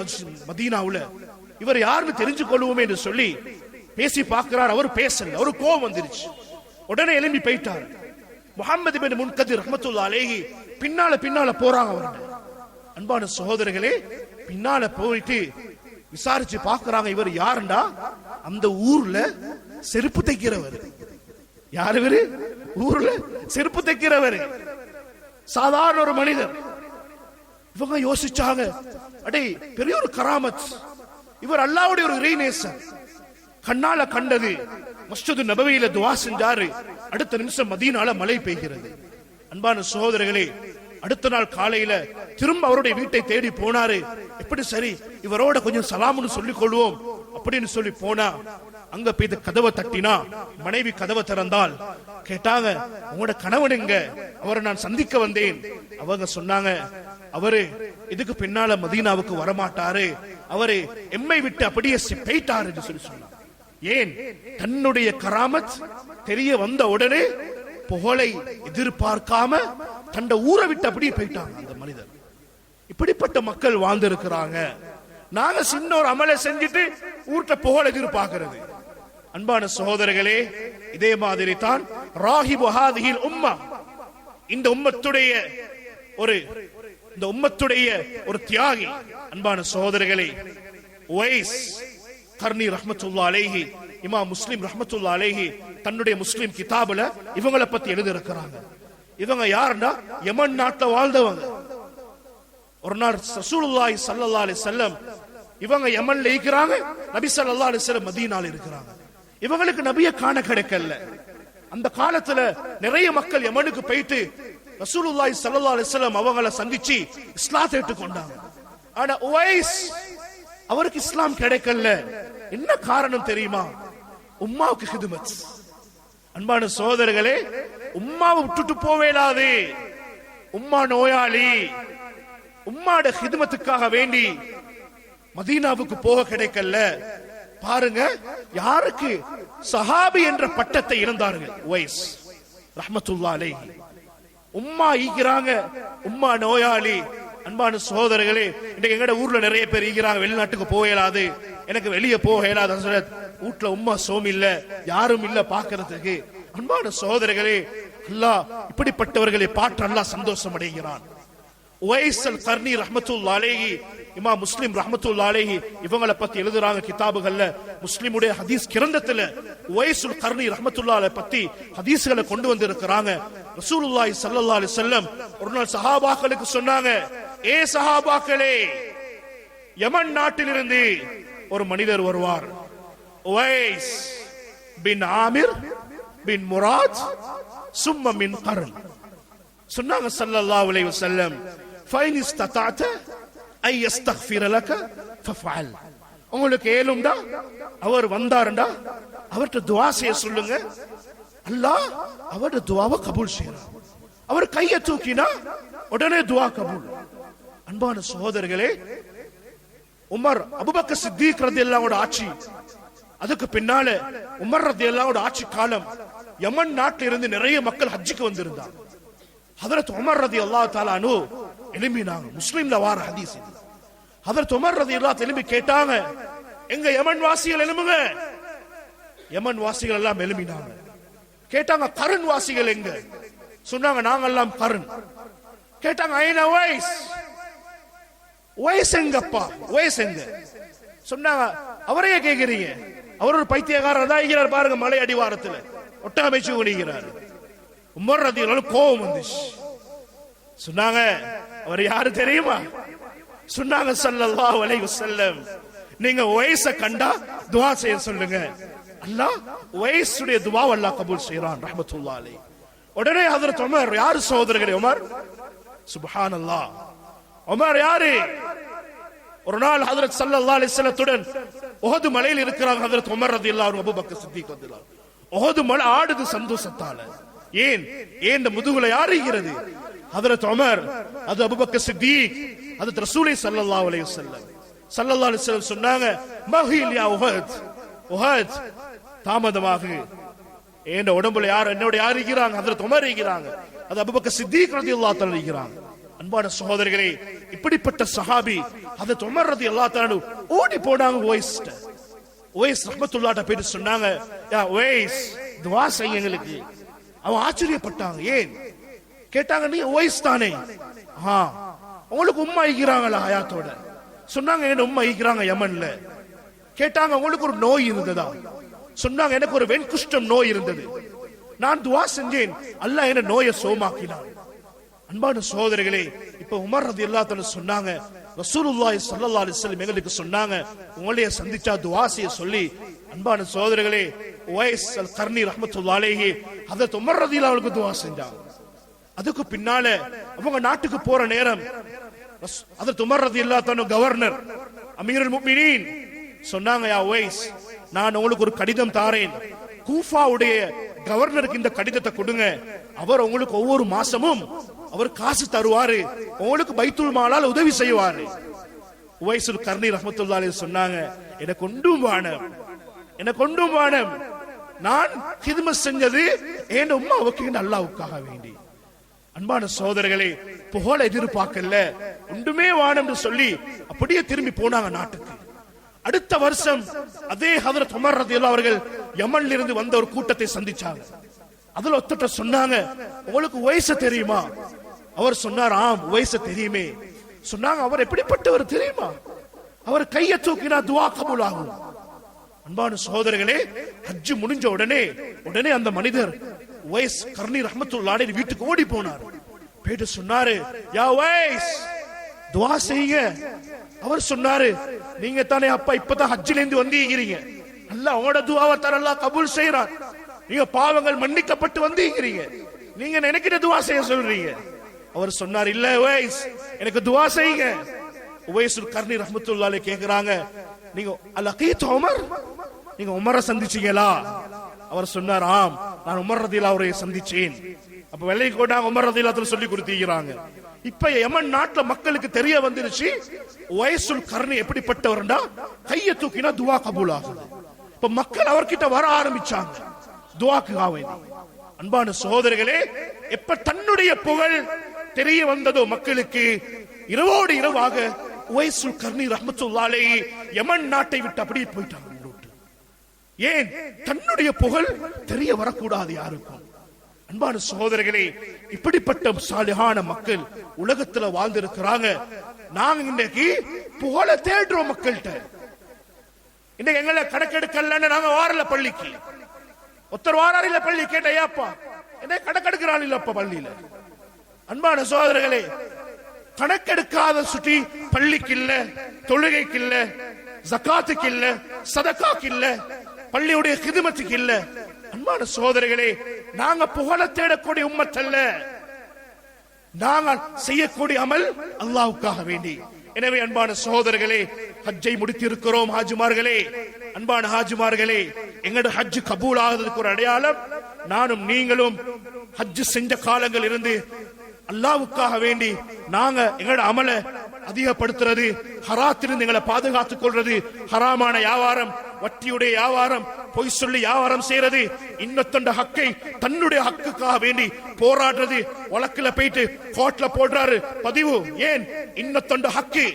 மதீனாவுல, இவர் யாருன்னு தெரிஞ்சு கொள்வோமே என்று சொல்லி பேசி பார்க்கிறார். அவர் பேசல, அவரு கோபம் வந்துருச்சு. உடனே எழும்பி போயிட்டார். முஹம்மது பின் முன்கதிர் ரஹ்மத்துல்லாஹி அலைஹி பின்னால போறாங்க அவர்கிட்ட. அன்பான சகோதரர்களே, பின்னால போயிட்டு விசாரிச்சு பார்க்கறாங்க, இவர் யாருண்டா, அந்த ஊர்ல செருப்பு தைக்கிறவர். யார் இவரு? ஊர்ல செருப்பு தைக்கிறவர், சாதாரண ஒரு மனிதர். இவங்க யோசிச்சாங்க, அடே பெரிய ஒரு கராமத், இவர் அல்லாஹ்வுடைய ஒரு இறைநேசர். கண்ணால கண்டது, மஸ்ஜிது நபவியில துஆ செஞ்சாரு, அடுத்த நிமிஷம் மதீனால மழை பெய்கிறது. அன்பான சகோதரர்களே, அடுத்த நாள் காலையில திரும்ப அவருடைய வீட்டை தேடி போனாரு. எப்படி சரி இவரோட கொஞ்சம் சலாம்னு சொல்லிக் கொள்வோம் அப்படின்னு சொல்லி போனா, அங்க போய் கதவை தட்டினா மனைவி கதவை திறந்தால் கேட்டாங்க, உங்களோட கணவன் எங்க? அவரை நான் சந்திக்க வந்தேன். அவங்க சொன்னாங்க, அவரு இதுக்கு பின்னால மதீனாவுக்கு வரமாட்டாரு, அவரு எம்மை விட்டு அப்படியே போயிட்டாரு என்று சொல்லி சொன்னாங்க. ஏன்? தன்னுடைய கராமத் தெரிய வந்த உடனே புகழை எதிர்பார்க்காம தண்ட ஊரை விட்டு அப்படியே போயிட்டாங்க அந்த மனிதர். இப்படிப்பட்ட மக்கள் வாழ்ந்திருக்கிறாங்க. நாங்க சின்ன ஒரு அமலை செஞ்சுட்டு ஊர்ட்ட புகழ எதிர்பார்க்கிறது. அன்பான சகோதரர்களே, இதே மாதிரி தான் ராஹிபு ஹாதிஹில் உம்மா, இந்த உம்மத்துடைய ஒரு தியாகி. அன்பான சகோதரர்களே, உவைஸ் கர்னி ரஹ்மத்துல்லாஹி அலைஹி, இமாம் முஸ்லிம் ரஹ்மத்துல்லாஹி அலைஹி தன்னுடைய முஸ்லிம் கிதாபுல இவங்களை பத்தி எழுதி இருக்கிறாங்க. இவங்க யாருன்னா யமன் நாட்டுல வாழ்ந்தவங்க. ஒரு நாள் ரசூலுல்லாஹி ஸல்லல்லாஹு அலைஹி வஸல்லம் இவங்க யமன்ல இருக்கிறாங்க, நபி ஸல்லல்லாஹு அலைஹி வஸல்லம் மதீனால இருக்கிறாங்க. இவங்களுக்கு நபியை காண கிடைக்கல. அந்த காலத்துல நிறைய மக்கள் யமனுக்கு போயிட்டு ரசூலுல்லாஹி ஸல்லல்லாஹு அலைஹி வஸல்லம் அவங்களை சந்திச்சு இஸ்லாத்தை ஏற்றுக்கொண்டாங்க. ஆனா உவைஸ் அவருக்கு இஸ்லாம் கிடைக்கல. என்ன காரணம் தெரியுமா? உம்மாவுக்கு ஹிதுமத். அன்பான சகோதரர்களே, உம்மாவை விட்டுட்டு போவேலாது. உம்மா நோயாளி, உம்மாட ஹிதுமத்துக்காக வேண்டி மதீனாவுக்கு போக கிடைக்கல. பாருங்க, யாருக்கு சஹாபி என்ற பட்டத்தை இழந்தார்கள் உவைஸ் ரஹ்மத்துல்லாஹி அலைஹி. உம்மா ஈக்கிறாங்க, உம்மா நோயாளி. அன்பான சகோதரர்களே, இன்னைக்கு எங்கட ஊர்ல நிறைய பேர் ஈக்கிறாங்க, வெளிநாட்டுக்கு போகலாது, எனக்கு வெளியே போக இயலாது, வீட்டுல உம்மா சோம் இல்ல, யாரும் இல்ல பாக்குறதுக்கு. அன்பான சகோதரர்களே, அல்லாஹ் இப்படிப்பட்டவர்களை பாற்று அல்லாஹ் சந்தோஷம் அடைகிறான். உவைஸ் அல் கர்னி ரஹ்மத்துல்லாஹி அலைஹி, இமாம் முஸ்லிம் ரஹ்மத்துல்லாஹி அலைஹி இவங்களை பத்தி எழுதுறாங்க கிதாபுகள்ல. முஸ்லிமுடைய ஹதீஸ் கிரந்தத்துல உவைஸ் அல் கர்னி ரஹ்மத்துல்லாஹி அலைஹி பத்தி ஹதீஸ்களை கொண்டு வந்து இருக்கிறாங்க. ரசூலுல்லாஹி ஸல்லல்லாஹு அலைஹி வஸல்லம் ஒரு நாள் சஹாபாக்களுக்கு சொன்னாங்க, ஏ சஹாபாக்களே, யமன் நாட்டிலிருந்து ஒரு மனிதர் வருவார், உவைஸ் பின் ஆமிர் பின் முராத் சும்ம மின் கர்ன். சொன்னாங்க ஸல்லல்லாஹு அலைஹி வஸல்லம், ஃபைன் இஸ்ததஅத ஐ யஸ்தக்ஃபிர லக ஃபஃஅல். உங்களுக்கு ஏலும்டா, அவர் வந்தாருண்டா அவர்ட்ட துஆ செய்ய சொல்லுங்க, அல்லாஹ் அவருடைய துஆவை கபூல் செய்யறார். அவர் கையை தூக்கினா உடனே துஆ கபூல். அன்பான சகோதரர்களே, உமர் அபூபக்கர் சித்திக் ரலியல்லாஹு அன்ஹு ஆட்சி, அதுக்கு பின்னால உமர் ரலியல்லாஹு அன்ஹு ஆட்சி காலம், யமன் நாட்டில் இருந்து நிறைய மக்கள் ஹஜ்ஜுக்கு வந்திருந்தாங்க. ஹஜ்ரத் உமர் ரலியல்லாஹு தஆலா அன்ஹு எழும்பினாங்க. முஸ்லிம்ல வார ஹதீஸ். ஹஜ்ரத் உமர் ரலியல்லாஹு அன்ஹு எழும்பி கேட்டாங்க, எங்க யமன் வாசிகள் எழும்புங்க. யமன் வாசிகள் எல்லாம் எழும்பினாங்க. கேட்டாங்க, கர்ன் வாசிகள் எங்க? சொன்னாங்க, நாங்க எல்லாம் கர்ன். கேட்டாங்க, ஐனா உவைஸ், உவைஸ் எங்கப்பா, உவைஸ் எங்க? சொன்னாங்க, அவரையே கேக்குறீங்க, அவர் ஒரு பைத்தியக்காரர் தான் இருக்கிறார் பாருங்க, மலை அடிவாரத்துல ஒட்டகம் வச்சு குடிக்கிறார். உமர் ரலியல்லாஹு அன்ஹு கோபம் வந்துச்சு. சொன்னாங்க, அவர் யாரு தெரியுமா? சொன்னாங்க, ஸல்லல்லாஹு அலைஹி வஸல்லம், நீங்க உவைஸ கண்டா துஆ செய்ய சொல்லுங்க, அல்லாஹ் உவைஸுடைய துஆவை அல்லாஹ் கபூல் செய்றான் ரஹ்மத்துல்லாஹி அலைஹி. உடனே ஹஜ்ரத் உமர், யாரு சகோதரர்களே உமர்? சுப்ஹானல்லாஹ், உமர் யாரு? ஒரு நாள் ஹஜ்ரத் ஸல்லல்லாஹு அலைஹி வஸல்லத்துடன் உஹது மலையில் இருக்கிறாங்க ஹஜ்ரத் உமர் ரலியல்லாஹு அன்ஹு, அபூபக்கர் சித்திக் ரலியல்லாஹு அன்ஹு. உஹது மலை ஆடுது சந்தோஷத்தால. ஏன் இந்த முதுகுல யார் இருக்கிறது? ஹஜ்ரத் உமர், அது அபூபக்கர் சித்திக், அது ரசூலே ஸல்லல்லாஹு அலைஹி வஸல்லம். ஸல்லல்லாஹு அலைஹி வஸல்லம் சொன்னாங்க, மஹில் யா உஹத், உஹத் தாமதமாக, என் உடம்புல யார், என்னோட யார் இருக்கிறாங்க? ஹஜ்ரத் உமர் இருக்கிறாங்க, அது அபூபக்கர் சித்திக் ரலியல்லாஹு தஆலா இருக்கிறாங்க. அன்பான சகோதரர்களே, இப்படிப்பட்ட சஹாபி ஹஜ்ரத் உமர் ரலியல்லாஹு தஆலா ஓடி போனாங்க உவைஸ். உவைஸ் ரஹ்மத்துல்லாஹி போயிட்டு சொன்னாங்க, யா உவைஸ், துஆ செய்யுங்க எங்களுக்கு. அவன் ஆச்சரியப்பட்டாங்க. ஏன் கேட்டாங்க, நீ உவைஸ் தானே? உங்களுக்கு உம்மா ஈக்கிறாங்களா ஹயாத்தோட? சொன்னாங்க, என்ன உம்மா ஈக்கிறாங்க யமன்ல. கேட்டாங்க, உங்களுக்கு ஒரு நோய் இருந்ததா? சொன்னாங்க, எனக்கு ஒரு வெண்குஷ்டம் நோய் இருந்தது, நான் துஆ செஞ்சேன், அல்லாஹ் என்ன நோயை சோமாக்கினான். அன்பான சகோதரர்களே, இப்ப உமர் ரலியல்லாஹு தஆலா சொன்னாங்க, ரசூலுல்லாஹி ஸல்லல்லாஹு அலைஹி வஸல்லம் எங்களுக்கு சொன்னாங்க, உங்களைய சந்திச்சா துஆ செய்ய சொல்லி. அன்பான சகோதரர்களே, உவைஸ் அல் கர்னி ரஹ்மத்துல்லாஹி அலைஹி ஹஜ்ரத் உமர் ரலியல்லாஹு அன்ஹு துஆ செஞ்சாங்க. அதுக்கு பின்னால அவங்க நாட்டுக்கு போற நேரம் ஹஜ்ரத் உமர் ரலியல்லாஹு அன்ஹு கவர்னர் அமீருல் முஃமினீன் சொன்னாங்க, யா உவைஸ், நான் உங்களுக்கு ஒரு கடிதம் தாரேன், கூஃபாவுடைய கவர்னருக்கு இந்த கடிதத்தை கொடுங்க, அவர் உங்களுக்கு ஒவ்வொரு மாசமும் அவர் காசு தருவாரு, உங்களுக்கு பைத்துல் மாலால் உதவி செய்வாரு. உவைசுல் கர்னி ரஹ்மத்துல்லாஹி அலைஹி சொன்னாங்க, எனக்கு ஒன்றும் வானம், எனக்கு ஒன்றும் வானம், நான் ஹிதமத் செஞ்சது என் உம்மாவுக்கு அல்லாஹ்வுக்காக வேண்டி. அன்பான சகோதரர்களே, புகழ எதிர்பார்க்கல, ஒன்றுமே வானம் என்று சொல்லி அப்படியே திரும்பி போனாங்க நாட்டுக்கு. அடுத்த வருஷம் அதே ஹஜ்ரத் உமர் ரலியல்லாஹு அவர்கள் யமன்ல இருந்து வந்த ஒரு கூட்டத்தை சந்திச்சாங்க. அதுல ஒருத்தட்ட சொன்னாங்க, உங்களுக்கு உவைஸ தெரியுமா? அவர் சொன்னார், ஆம் உவைஸ தெரியுமே. சொன்னாங்க, அவர் எப்படிப்பட்டவர் தெரியுமா? அவர் கையை தூக்கினா துஆ கபூல் ஆகும். அன்பான சகோதரர்களே, ஹஜ் முடிஞ்ச உடனே அந்த மனிதர் உவைஸ் கர்னி ரஹ்மத்துல்லாஹி அலைஹி வீட்டுக்கு ஓடி போனார். போயிட்டு சொன்னாரு, யா உவைஸ் துஆ செய்யுங்க. அவர் சொன்னாரு, நீங்க தானே அப்பா இப்பதான் ஹஜ்ஜில இருந்து வந்தீங்க, அல்லாஹ் உங்களோட துஆவை அல்லாஹ் கபூல் செய்றான், நீங்க பாவங்கள் மன்னிக்கப்பட்டு வந்தீங்க, நீங்க நினைக்கிற துஆ செய்ய சொல்றீங்க. அவர் சொன்னார், இல்ல உவைஸ் எனக்கு துஆ செய்யுங்க. உவைஸுல் கர்னி ரஹ்மத்துல்லாஹி அலைஹி கேக்குறாங்க, நீங்க அலகீத் உமர், நீங்க உமரை சந்திச்சீங்களா? அவர் சொன்னார், ஆம் நான் உமர் ரலியல்லாஹு அவரை சந்திச்சேன். அப்ப வெள்ளைக்கு கோட்டாங்க உமர் ரலியல்லாஹு சொல்லி கொடுத்தீங்கறாங்க. இப்ப யமன் நாட்டுல மக்களுக்கு தெரிய வந்துருச்சு உவைஸுல் கர்னி எப்படிப்பட்டவர்டா, கையை தூக்கினா துஆ கபூல் ஆகுது. இப்ப மக்கள் அவர்கிட்ட வர ஆரம்பிச்சாங்க துஆக்குகாக வேண்டி. அன்பான சகோதரர்களே, எப்ப தன்னுடைய புகழ் தெரிய வந்ததோ மக்களுக்கு, இரவோடு இரவாக உவைஸுல் கர்னி ரஹ்மத்துல்லாஹி அலைஹி யமன் நாட்டை விட்டு அப்படியே போயிட்டாங்க. ஏன்? தன்னுடைய புகழ் தெரிய வரக்கூடாது யாருக்கும். அன்பான சகோதரர்களே, இப்படிப்பட்ட சாலிஹான மக்கள் உலகத்துல வாழ்ந்திருக்கிறாங்க. நாங்க இன்னைக்கு புகழ தேடுறோம் மக்கள்கிட்ட. இன்னைக்கு எங்களை கணக்கெடுக்கலன்னு நாங்க வாரல பள்ளிக்கு, ஒருத்தர் வாரார் இல்ல பள்ளி கேட்ட, ஏப்பா என்ன கணக்கெடுக்கிறான் இல்லப்பா பள்ளியில. அன்பான சகோதரர்களே, கணக்கெடுக்காத சுட்டி பள்ளிக்கு இல்ல, தொழுகைக்கு இல்ல, ஜகாத்துக்கு இல்ல, சதகாக்கு இல்ல, பள்ளியுடைய ஹிதமத்துக்கு இல்ல. அன்பான சகோதரர்களே, நாங்க புகழ தேடக்கூடிய உம்மத் அல்ல, நாங்கள் செய்யக்கூடிய அமல் அல்லாஹ்வுக்காக வேண்டி. எனவே அன்பான சகோதரர்களே, ஹஜ்ஜை முடித்திருக்கிறோம் ஹாஜிமார்களே. அன்பான ஹாஜிமார்களே, எங்களோட ஹஜ் கபூல் ஆகுறதுக்கு ஒரு அடையாளம், நானும் நீங்களும் ஹஜ் செஞ்ச காலங்கள் இருந்து அல்லாஹ்வுக்காக வேண்டி நாங்க எங்களோட அமல அதிகப்படுத்துறது, ஹராத்திலிருந்து எங்களை பாதுகாத்துக் கொள்றது, ஹராமான வியாபாரம், வட்டியுடைய வியாபாரம், பொய் சொல்லி வியாபாரம் செய்யறது, இன்னொத்தண்ட ஹக்கை தன்னுடைய ஹக்குக்காக வேண்டி போராடுறது, வழக்குல போயிட்டு கோர்ட்ல போடுறாரு பதிவு. ஏன்? இன்னொத்தண்ட ஹக்கு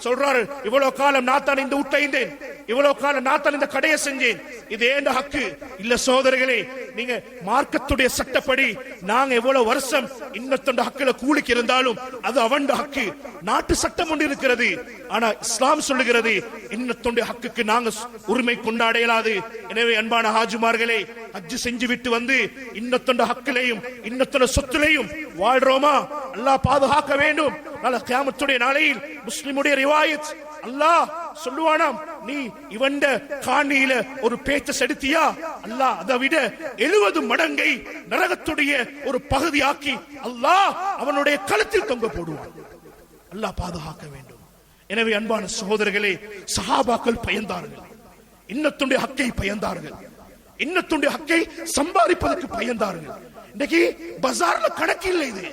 சொல்றாரு, இவ்வளவு காலம் நான் தான் இந்த விட்டேன், இவ்வளவு காலம் நான் தான் இந்த கடையை செஞ்சேன், இது ஏண்ட ஹக்கு இல்ல. சோதரர்களே, நீங்க மார்க்கத்துடைய சட்டப்படி நாங்க எவ்வளவு வருஷம் இன்னொத்தண்ட ஹக்குல கூலிக்கு இருந்தாலும் அது அவன் ஹக்கு. நாட்டு சட்டம் ஒன்று இருக்கிறது, ஆனா இஸ்லாம் சொல்லுகிறது இன்னொத்தண்ட ஹக்குக்கு நாங்க உரிமை கொண்டாட இயலாது. எனவே அன்பான ஹாஜிமார்களே, ஹஜ் செஞ்சு விட்டு வந்து இன்னொத்தண்ட ஹக்கிலையும் இன்னொத்தண்ட சொத்துலையும் வாழ்றோமா? அல்லாஹ் பாதுகாக்க வேண்டும். நாளை கியாமத்துடைய நாளையில் முஸ்லிமுடைய ரிவாயத் அல்லாஹ் சொல்லுவானாம், நீ இவண்ட காணியில ஒரு பேச்ச செலுத்தியா, அல்லாஹ் அதை விட 70 மடங்கை நரகத்துடைய ஒரு பகுதியாக்கி அல்லாஹ் அவனுடைய கழுத்தில் தொங்க போடுவான். அல்லாஹ் பாதுகாக்க வேண்டும். எனவே அன்பான சகோதரர்களே, சஹாபாக்கள் பயந்தார்கள், இன்னத்துடைய ஹக்கை பயந்தார்கள், இன்னத்துடைய ஹக்கை சம்பாதிப்பதற்கு பயந்தார்கள். இன்னைக்கு பஜார்ல கணக்கு இல்லை இது.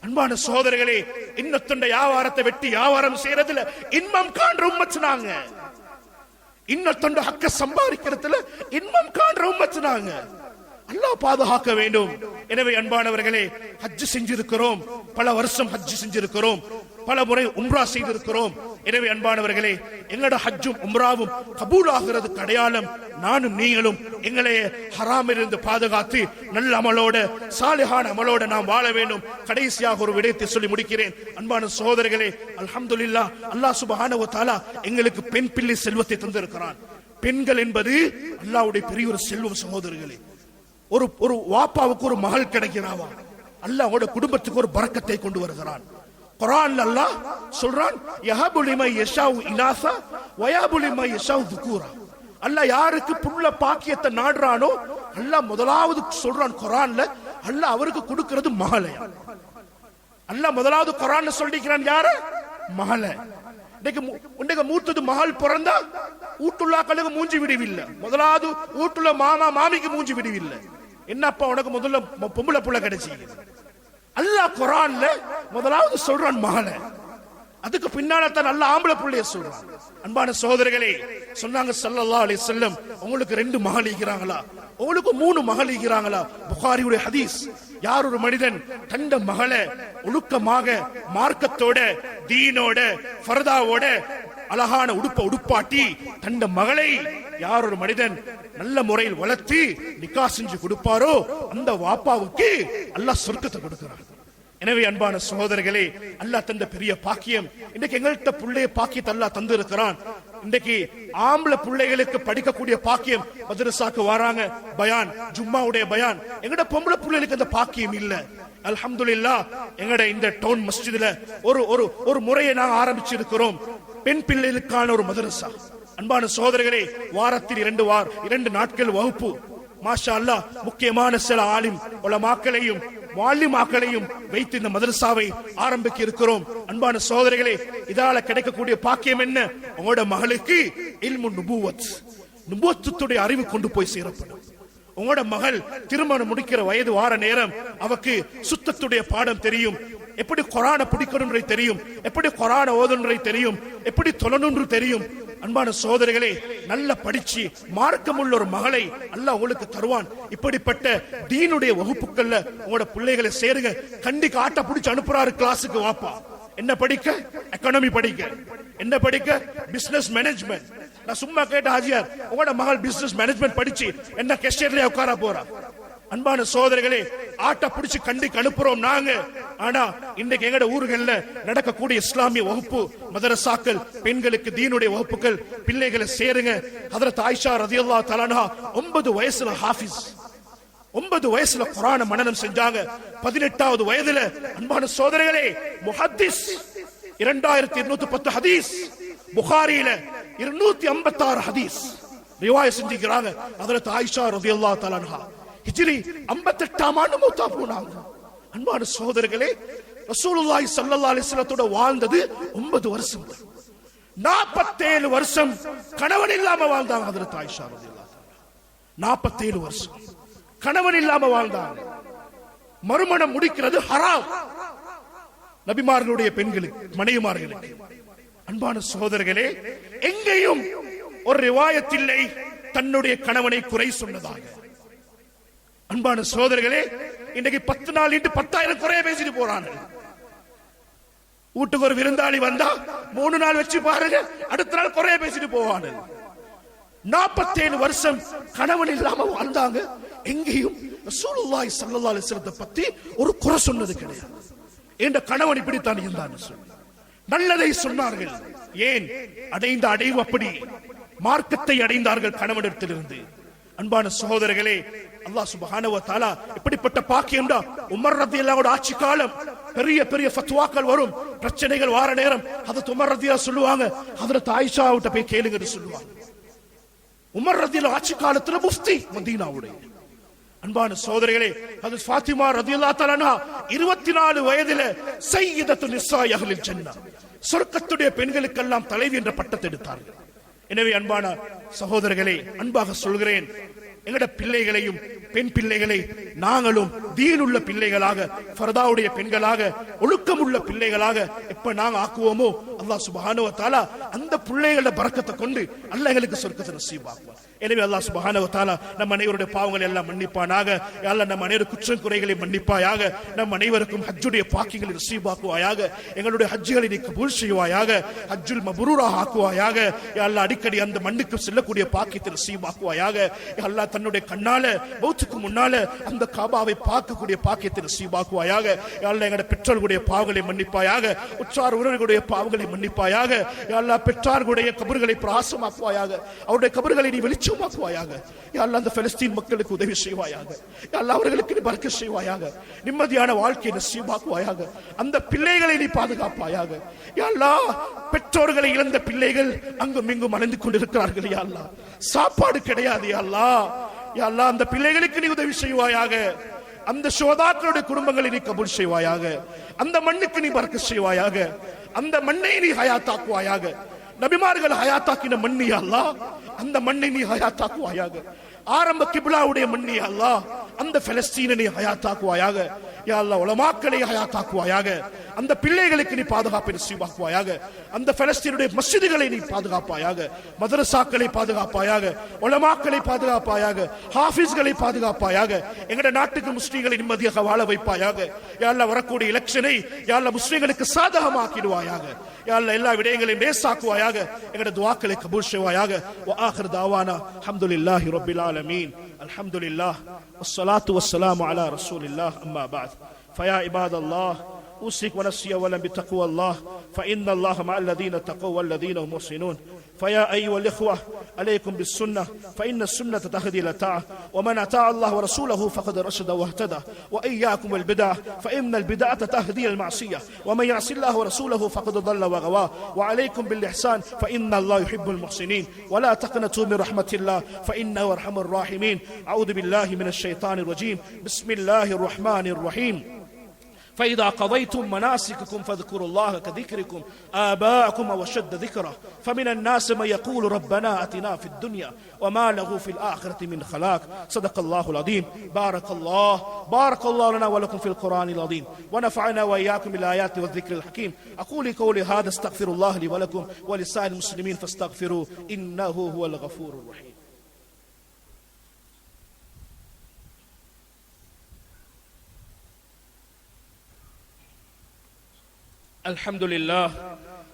அன்பான சகோதரர்களே, இன்னொத்தண்ட வியாபாரத்தை வெட்டி வியாபாரம் செய்யறதுல இன்பம் காண்ற உம்மத் நாங்க, இன்னொத்தண்ட ஹக்க சம்பாதிக்கிறதுல இன்பம் காண்ற உம்மத் நாங்க. அல்லாஹ் பாதுகாக்க வேண்டும். எனவே அன்பானவர்களே, ஹஜ் செஞ்சிருக்கிறோம், பல வருஷம் ஹஜ் செஞ்சிருக்கிறோம், பல முறை உம்ரா செய்திருக்கிறோம். எனவே அன்பானவர்களே, எங்களோட ஹஜ்ஜும் உம்ராவும் கபூல் ஆகிறதுக்கு அடையாளம் நானும் நீங்களும் எங்களை ஹராமிலிருந்து பாதுகாத்து நல்ல அமலோட சாலிஹான அமலோட நாம் வாழ வேண்டும். கடைசியாக ஒரு விடயத்தை சொல்லி முடிக்கிறேன். அன்பான சகோதரர்களே, அல்ஹம்துலில்லாஹ், அல்லாஹ் சுப்ஹானஹு வ தஆலா எங்களுக்கு பெண் பிள்ளை செல்வத்தை தந்திருக்கிறான். பெண்கள் என்பது அல்லாஹ்வுடைய பெரிய ஒரு செல்வம் சகோதரர்களே. ஒரு வாப்பாவுக்கு ஒரு மகள் கிடைக்கிறாவா, அல்லாஹ் அவருடைய குடும்பத்துக்கு ஒரு பரக்கத்தை கொண்டு வருகிறான். குர்ஆன்ல அல்லாஹ் சொல்றான், யஹபு லிமன் யஷாஉ இனாஸா வ யஹபு லிமன் யஷாஉ ذுகூரா. அல்லாஹ் யாருக்கு புள்ள பாக்கியத்தை நாடுறானோ அல்லாஹ் முதலாவது சொல்றான் குர்ஆன்ல, அல்லாஹ் அவருக்கு கொடுக்கிறது மகளையா. அல்லாஹ் முதலாவது குர்ஆன்ல சொல்லிக்கிறான் யார? மகளை. இன்னைக்கு மூத்தது மகள் பிறந்தா ஊட்டுள்ளாக்களுக்கு மூஞ்சி விடுவில்லை, முதலாவது ஊட்டுள்ள மாமா மாமிக்கு மூஞ்சி விடுவில்லை. என்னப்பா உனக்கு முதல்ல பொம்பளை புள்ள கிடைச்சி? அல்லாஹ் குர்ஆன்ல முதலாவது சொல்றான் மகளை. அதுக்கு பின்னால தான் நல்ல ஆம்பளை புள்ளைய சொல்றாங்க. அன்பான சகோதரர்களே, சொன்னாங்க ஸல்லல்லாஹு அலைஹி வஸல்லம், உங்களுக்கு 2 மகள் இருக்கிறாங்களா, உங்களுக்கு 3 மகள் இருக்கிறாங்களா? புகாரியுடைய ஹதீஸ். யார் ஒரு மனிதன் தந்த மகளை ஒழுக்கமாக மார்க்கத்தோட தீனோட ஃபர்தாவோட அழகான உடுப்பாட்டி தந்த மகளை யார் ஒரு மனிதன் நல்ல முறையில் வளர்த்து நிக்கா செஞ்சு கொடுப்பாரோ அந்த வாப்பாவுக்கு அல்லாஹ் சொர்க்கத்தை கொடுக்கிறார். எனவே அன்பான சகோதரர்களே, அல்லாஹ் தந்த பெரிய பாக்கியம். இன்றைக்கு எங்கள்கிட்ட பிள்ளைய பாக்கியத்தை அல்லாஹ் தந்து இருக்கிறான். இன்றைக்கு ஆம்பளை பிள்ளைகளுக்கு படிக்கக்கூடிய பாக்கியம், மதரசாக்கு வராங்க, பயான், ஜும்மாவுடைய பயான். எங்கட பொம்பளை பிள்ளைகளுக்கு அந்த பாக்கியம் இல்ல. அல்ஹம்துலில்லாஹ், எங்கட இந்த டவுன் மஸ்ஜிதுல ஒரு முறையை நாங்க ஆரம்பிச்சிருக்கிறோம், பெண் பிள்ளைகளுக்கான ஒரு மதரசா. அன்பான சகோதரர்களே, வாரத்தில் 2 நாட்கள் வகுப்பு. மாஷா அல்லாஹ், முக்கியமான சில ஆலிம் உலமாக்களையும் வாலிமாக்களையும் வைத்து இந்த மதரசாவை ஆரம்பிக்க இருக்கிறோம். அன்பான சகோதரர்களே, இதால கிடைக்கக்கூடிய பாக்கியம் என்ன? உங்களோட மகளுக்கு இல்மு நுபுவத்துடைய அறிவு கொண்டு போய் சேரப்படும். உங்களோட மகள் திருமணம் முடிக்கிற வயது வார நேரம் அவக்கு சுத்தத்துடைய பாடம் தெரியும், எப்படி குர்ஆனை பிடிக்கணும்ன்றை தெரியும், எப்படி குர்ஆனை ஓதணும்ன்றை தெரியும், எப்படி தொழணும்ன்று தெரியும். அன்பான சகோதரர்களே, நல்ல படிச்சு மார்க்கமுள்ள ஒரு மகளை அல்லாஹ் உங்களுக்கு தருவான். இப்படிப்பட்ட தீனுடைய வகுப்புகள்ல உங்களோட பிள்ளைகளை சேருங்க. கண்டிக்கு ஆட்ட பிடிச்சு அனுப்புறாரு கிளாஸுக்கு, வாப்பா என்ன படிக்க? எக்கானமி படிக்க. என்ன படிக்க? Business management. நான் சும்மா கேட்ட ஹாஜியார், உங்களோட மகள் பிசினஸ் மேனேஜ்மெண்ட் படிச்சு என்ன கெஸ்டர்லயே உட்கார போறா? அன்பான சகோதரர்களே, ஆட்ட பிடிச்சு கண்டிக்கு அனுப்புறோம் நாங்க. ஆனா இன்றைக்கு எங்கட ஊர்கள்ல நடக்கக்கூடிய இஸ்லாமிய வகுப்பு மதரசாக்கள், பெண்களுக்கு தீனுடைய வகுப்புகள், பிள்ளைகளை சேருங்க. ஹஜ்ரத் ஆயிஷா ரலியல்லாஹு தஆலா அன்ஹா 9 வயசுல ஹாஃபிஸ், 9 வயசுல குர்ஆனை மனனம் செஞ்சாங்க. 18வது வயதுல அன்பான சகோதரர்களே முஹத்திஸ், 2210 ஹதீஸ், புகாரியில 256 ஹதீஸ் ரிவாயத் செஞ்சிருக்காங்க. ஹஜ்ரத் ஆயிஷா ரலியல்லாஹு தஆலா அன்ஹா ஹிஜ்ரி 58ஆம் ஆண்டு மௌத்தா போனாங்க. அன்பான சகோதரர்களே, ரசூலுல்லாஹி ஸல்லல்லாஹு அலைஹி வஸல்லத்தோட வாழ்ந்தது 9 வருஷம். 47 வருஷம் கணவன் இல்லாம வாழ்ந்தாங்க ஹஜ்ரத் ஆயிஷா ரலியல்லாஹு தஆலா. 47 வருஷம் கணவன் இல்லாம வாழ்ந்தாங்க. மறுமணம் முடிக்கிறது ஹராம் நபிமார்களுடைய பெண்களுக்கு, மனைவிமார்களுக்கு. அன்பான சகோதரர்களே, எங்கேயும் ஒரு ரிவாயத் இல்லை தன்னுடைய கணவனை குறை சொன்னதாக. அன்பான சகோதரர்களே, இன்றைக்கு 10 நாள் 10,000 குறைய பேசிட்டு போறாங்க. வீட்டுக்கு ஒரு விருந்தாளி வந்தா 3 நாள் வச்சு பாருங்க, அடுத்த நாள் குறைய பேசிட்டு போவாங்க. 47 வருஷம் கணவன் இல்லாம வாழ்ந்தாங்க. எங்கேயும் ரசூலுல்லாஹி ஸல்லல்லாஹு அலைஹி வஸல்லம் பத்தி ஒரு குறை சொன்னது கிடையாது. என்ற கணவன் இப்படித்தான் இருந்தான்னு சொல்லி நல்லதை சொன்னார்கள். ஏன்? அடைந்த அடைவு அப்படி, மார்க்கத்தை அடைந்தார்கள் கணவனிடத்திலிருந்து. அன்பான சகோதரர்களே, அல்லாஹ் சுப்ஹானஹு வ தஆலா இப்படிப்பட்ட பாக்கியம்டா. உமர் ரலியல்லாஹு அன்ஹு ஆட்சி காலம், பெரிய பெரிய ஃபத்வாக்கள் வரும், பிரச்சனைகள் வார நேரம் ஹஜ்ரத் உமர் ரலியல்லாஹு சொல்லுவாங்க, ஹஜ்ரத் ஆயிஷா கிட்ட போய் கேளுங்கன்னு சொல்லுவாங்க. உமர் ரலியல்லாஹு ஆட்சி காலத்துல முஃப்தி மதீனாவுடைய. அன்பான சகோதரர்களே, ஹஜ்ரத் ஃபாத்திமா ரலியல்லாஹு தஆலா அன்ஹா 24 வயதில சய்யிதத்து நிஸாஇ அஹ்லில் ஜன்னah, சொர்க்கத்துடைய பெண்களுக்கெல்லாம் தலைவி என்ற பட்டத்தை எடுத்தார்கள். எனவே அன்பான சகோதரர்களே, அன்பாக சொல்கிறேன், எங்கட பிள்ளைகளையும் பெண் பிள்ளைகளை நாங்களும் தீனுள்ள பிள்ளைகளாக, ஃபர்தாவுடைய பெண்களாக, ஒழுக்கமுள்ள பிள்ளைகளாக எப்ப நாங்க ஆக்குவோமோ அல்லாஹ் சுப்ஹானஹு வ தஆலா அந்த பிள்ளைகளோட பரக்கத்தை கொண்டு அல்லாஹ் எங்களுக்கு சொர்க்கத்தை நசீபாக்குவார். எனவே அல்லாஹ் சுப்ஹானஹு வ தஆலா நம் அனைவருடைய பாவங்களை எல்லாம் மன்னிப்பானாக. யா அல்லாஹ் நம் அனைவருடைய குற்றம் குறைகளை மன்னிப்பாயாக. நம் அனைவருக்கும் ஹஜ்ஜுடைய பாக்கியங்களை நசீபாக்குவாயாக. எங்களுடைய ஹஜ்ஜுகளை நீ கபூல் செய்வாயாக. ஹஜ்ஜுல் மப்ரூராக ஆக்குவாயாக. யா அல்லாஹ் அடிக்கடி அந்த மண்ணுக்கு செல்லக்கூடிய பாக்கியத்தை நசீபாக்குவாயாக. யா அல்லாஹ் தன்னுடைய கண்ணால மௌத்துக்கு முன்னால அந்த காபாவை பார்க்கக்கூடிய பாக்கியத்தை நசீபாக்குவாயாக. யா அல்லாஹ் எங்களுடைய பெற்றோர்களுடைய பாவங்களை மன்னிப்பாயாக. உற்றார் உறவினர்களுடைய பாவங்களை மன்னிப்பாயாக. யா அல்லாஹ் பெற்றார்களுடைய கபர்களை பிரகாசமாக்குவாயாக. அவருடைய கபர்களை நீ வெளிச்சமாக்குவாயாக. யா அல்லாஹ் அந்த பலஸ்தீன் மக்களுக்கு உதவி செய்வாயாக. யா அல்லாஹ் அவர்களுக்கு நீ பரக்கத் செய்வாயாக. நிம்மதியான வாழ்க்கையை நசீபாக்குவாயாக. அந்த பிள்ளைகளை நீ பாதுகாப்பாயாக. யா அல்லாஹ் பெற்றோர்களை இழந்த பிள்ளைகள் அங்கும் இங்கும் அலைந்து கொண்டிருக்கிறார்கள். யா அல்லாஹ் சாப்பாடு கிடையாது. யா அல்லாஹ், யா அல்லாஹ் அந்த பிள்ளைகளுக்கு நீ உதவி செய்வாயாக. அந்த ஷோதாக்களுடைய குடும்பங்களை நீ கபூல் செய்வாயாக. அந்த மண்ணுக்கு நீ பரக்கத் செய்வாயாக. அந்த மண்ணை நீ ஹயாத்தாக்குவாயாக. நபிமார்கள் ஹயாத்தாக்கின மண்ணி அல்லாஹ், அந்த மண்ணை நீ ஹயாத்தாக்குவாயாக. ஆரம்ப கிப்லாவுடைய மண்ணி அல்லாஹ், அந்த பலஸ்தீனை நீ ஹயாத்தாக்குவாயாக. யா அல்லாஹ் உலமாக்களை ஹயாத்தாக்குவாயாக. அந்த பிள்ளைகளுக்கு நீ பாதுகாப்பை நசீபாக்குவாயாக. அந்த பலஸ்தீனுடைய மஸ்ஜிதுகளை நீ பாதுகாப்பாயாக, மதரசாக்களை பாதுகாப்பாயாக, உலமாக்களை பாதுகாப்பாயாக, ஹாஃபிஸ்களை பாதுகாப்பாயாக. எங்கட நாட்டுக்கு முஸ்லிம்களை நிம்மதியாக வாழ வைப்பாயாக. யா அல்லாஹ் வரக்கூடிய எலெக்ஷனை யா அல்லாஹ் முஸ்லிம்களுக்கு சாதகமாக்கிடுவாயாக. யா அல்லாஹ் எல்லா விடயங்களையும் லேசாக்குவாயாக. எங்கட துஆக்களை கபூல் செய்வாயாக. வ ஆகிர் தாவானா அல்ஹம்துலில்லாஹி ரப்பில் ஆலமீன். அல்ஹம்துலில்லாஹ் வஸ்ஸலாத்து வஸ்ஸலாமு அலா ரசூலில்லாஹ். அம்மா பஅத். ஃபயா இபாதல்லாஹ் أوصيك ونفسي أولا بتقوى الله فإن الله مع الذين اتقوا والذين هم محسنون. فيا أيها الإخوة عليكم بالسنة فإن السنة تهدي إلى الطاعة ومن أطاع الله ورسوله فقد رشد واهتدى. وإياكم والبدع فإن البدعة تهدي إلى المعصية ومن يعص الله ورسوله فقد ضل وغوى. وعليكم بالإحسان فإن الله يحب المحسنين ولا تقنطوا من رحمة الله فإنه أرحم الراحمين. أعوذ بالله من الشيطان الرجيم. بسم الله الرحمن الرحيم. فإذا قضيتم مناسككم فاذكروا الله كذكركم آباءكم وشد ذكره فمن الناس من يقول ربنا آتنا في الدنيا وما له في الآخرة من خلاق. صدق الله العظيم. بارك الله لنا ولكم في القرآن العظيم ونفعنا وإياكم بالآيات والذكر الحكيم. أقول قولي هذا استغفر الله لي ولكم ولسائر المسلمين فاستغفروا إنه هو الغفور الرحيم.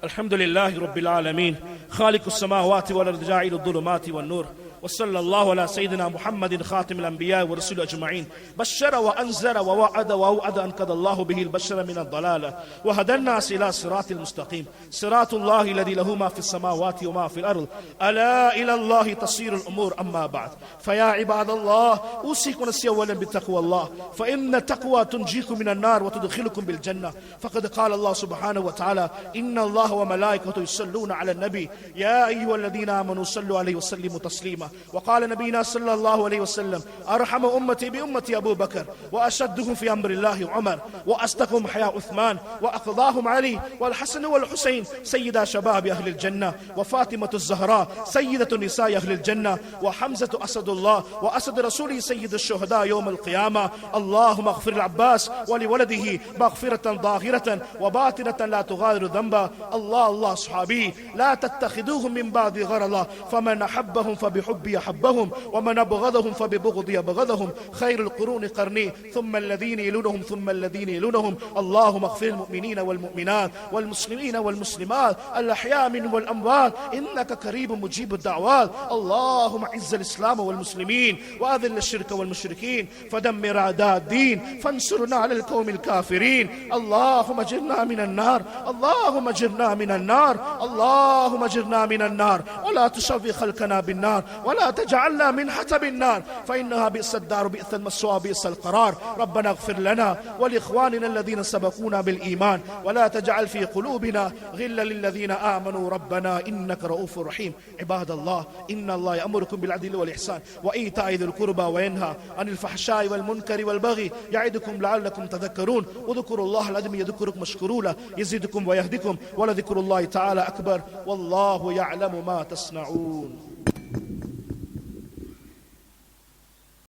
الحمد لله رب العالمين خالق السماوات والأرض جاعل الظلمات والنور. وصلى الله على سيدنا محمد خاتم الأنبياء والرسل أجمعين. بشر وأنذر ووعد وأوعد أنقذ الله به البشر من الضلالة وهدى الناس إلى صراط المستقيم. صراط الله الذي له ما في السماوات وما في الأرض. ألا إلى الله تصير الأمور. أما بعد فيا عباد الله أوصيكم نفسي أولا بتقوى الله فإن التقوى تنجيكم من النار وتدخلكم بالجنة. فقد قال الله سبحانه وتعالى إن الله وملائكته يصلون على النبي يا أيها الذين آمنوا صلوا عليه وسلموا تسليما. وقال نبينا صلى الله عليه وسلم أرحم أمتي بأمتي أبو بكر وأشدهم في أمر الله عمر وأصدقهم حياء عثمان وأقضاهم علي والحسن والحسين سيدا شباب أهل الجنة وفاطمة الزهراء سيدة نساء أهل الجنة وحمزة أسد الله وأسد رسوله سيد الشهداء يوم القيامة. اللهم اغفر العباس ولولده مغفرة ظاهرة وباطنة لا تغادر ذنبا. الله صحابي لا تتخذوهم من بعد غرضا فمن أحبهم فبحبي أحبهم ومن أبغضهم فببغضي أبغضهم. خير القرون قرني ثم الذين يلونهم ثم الذين يلونهم. اللهم اغفر المؤمنين والمؤمنات والمسلمين والمسلمات الأحياء منهم والأموات إنك قريب مجيب الدعوات. اللهم أعز الإسلام والمسلمين وأذل الشرك والمشركين فدمر أعداء الدين فانصرنا على القوم الكافرين. اللهم اجرنا من النار اللهم اجرنا من النار اللهم اجرنا من النار ولا تشوي خلقنا بالنار ولا تجعلنا من حطب النار فإنها بئس الدار بئس المثوى بئس القرار. ربنا اغفر لنا ولإخواننا الذين سبقونا بالإيمان ولا تجعل في قلوبنا غلا للذين آمنوا ربنا إنك رؤوف رحيم. عباد الله إن الله يأمركم بالعدل والإحسان وإيتاء ذي القربى وينهى عن الفحشاء والمنكر والبغي يعظكم لعلكم تذكرون. واذكروا الله العظيم يذكركم واشكروا له يزدكم ويهدكم ولذكر الله تعالى أكبر والله يعلم ما تصنعون.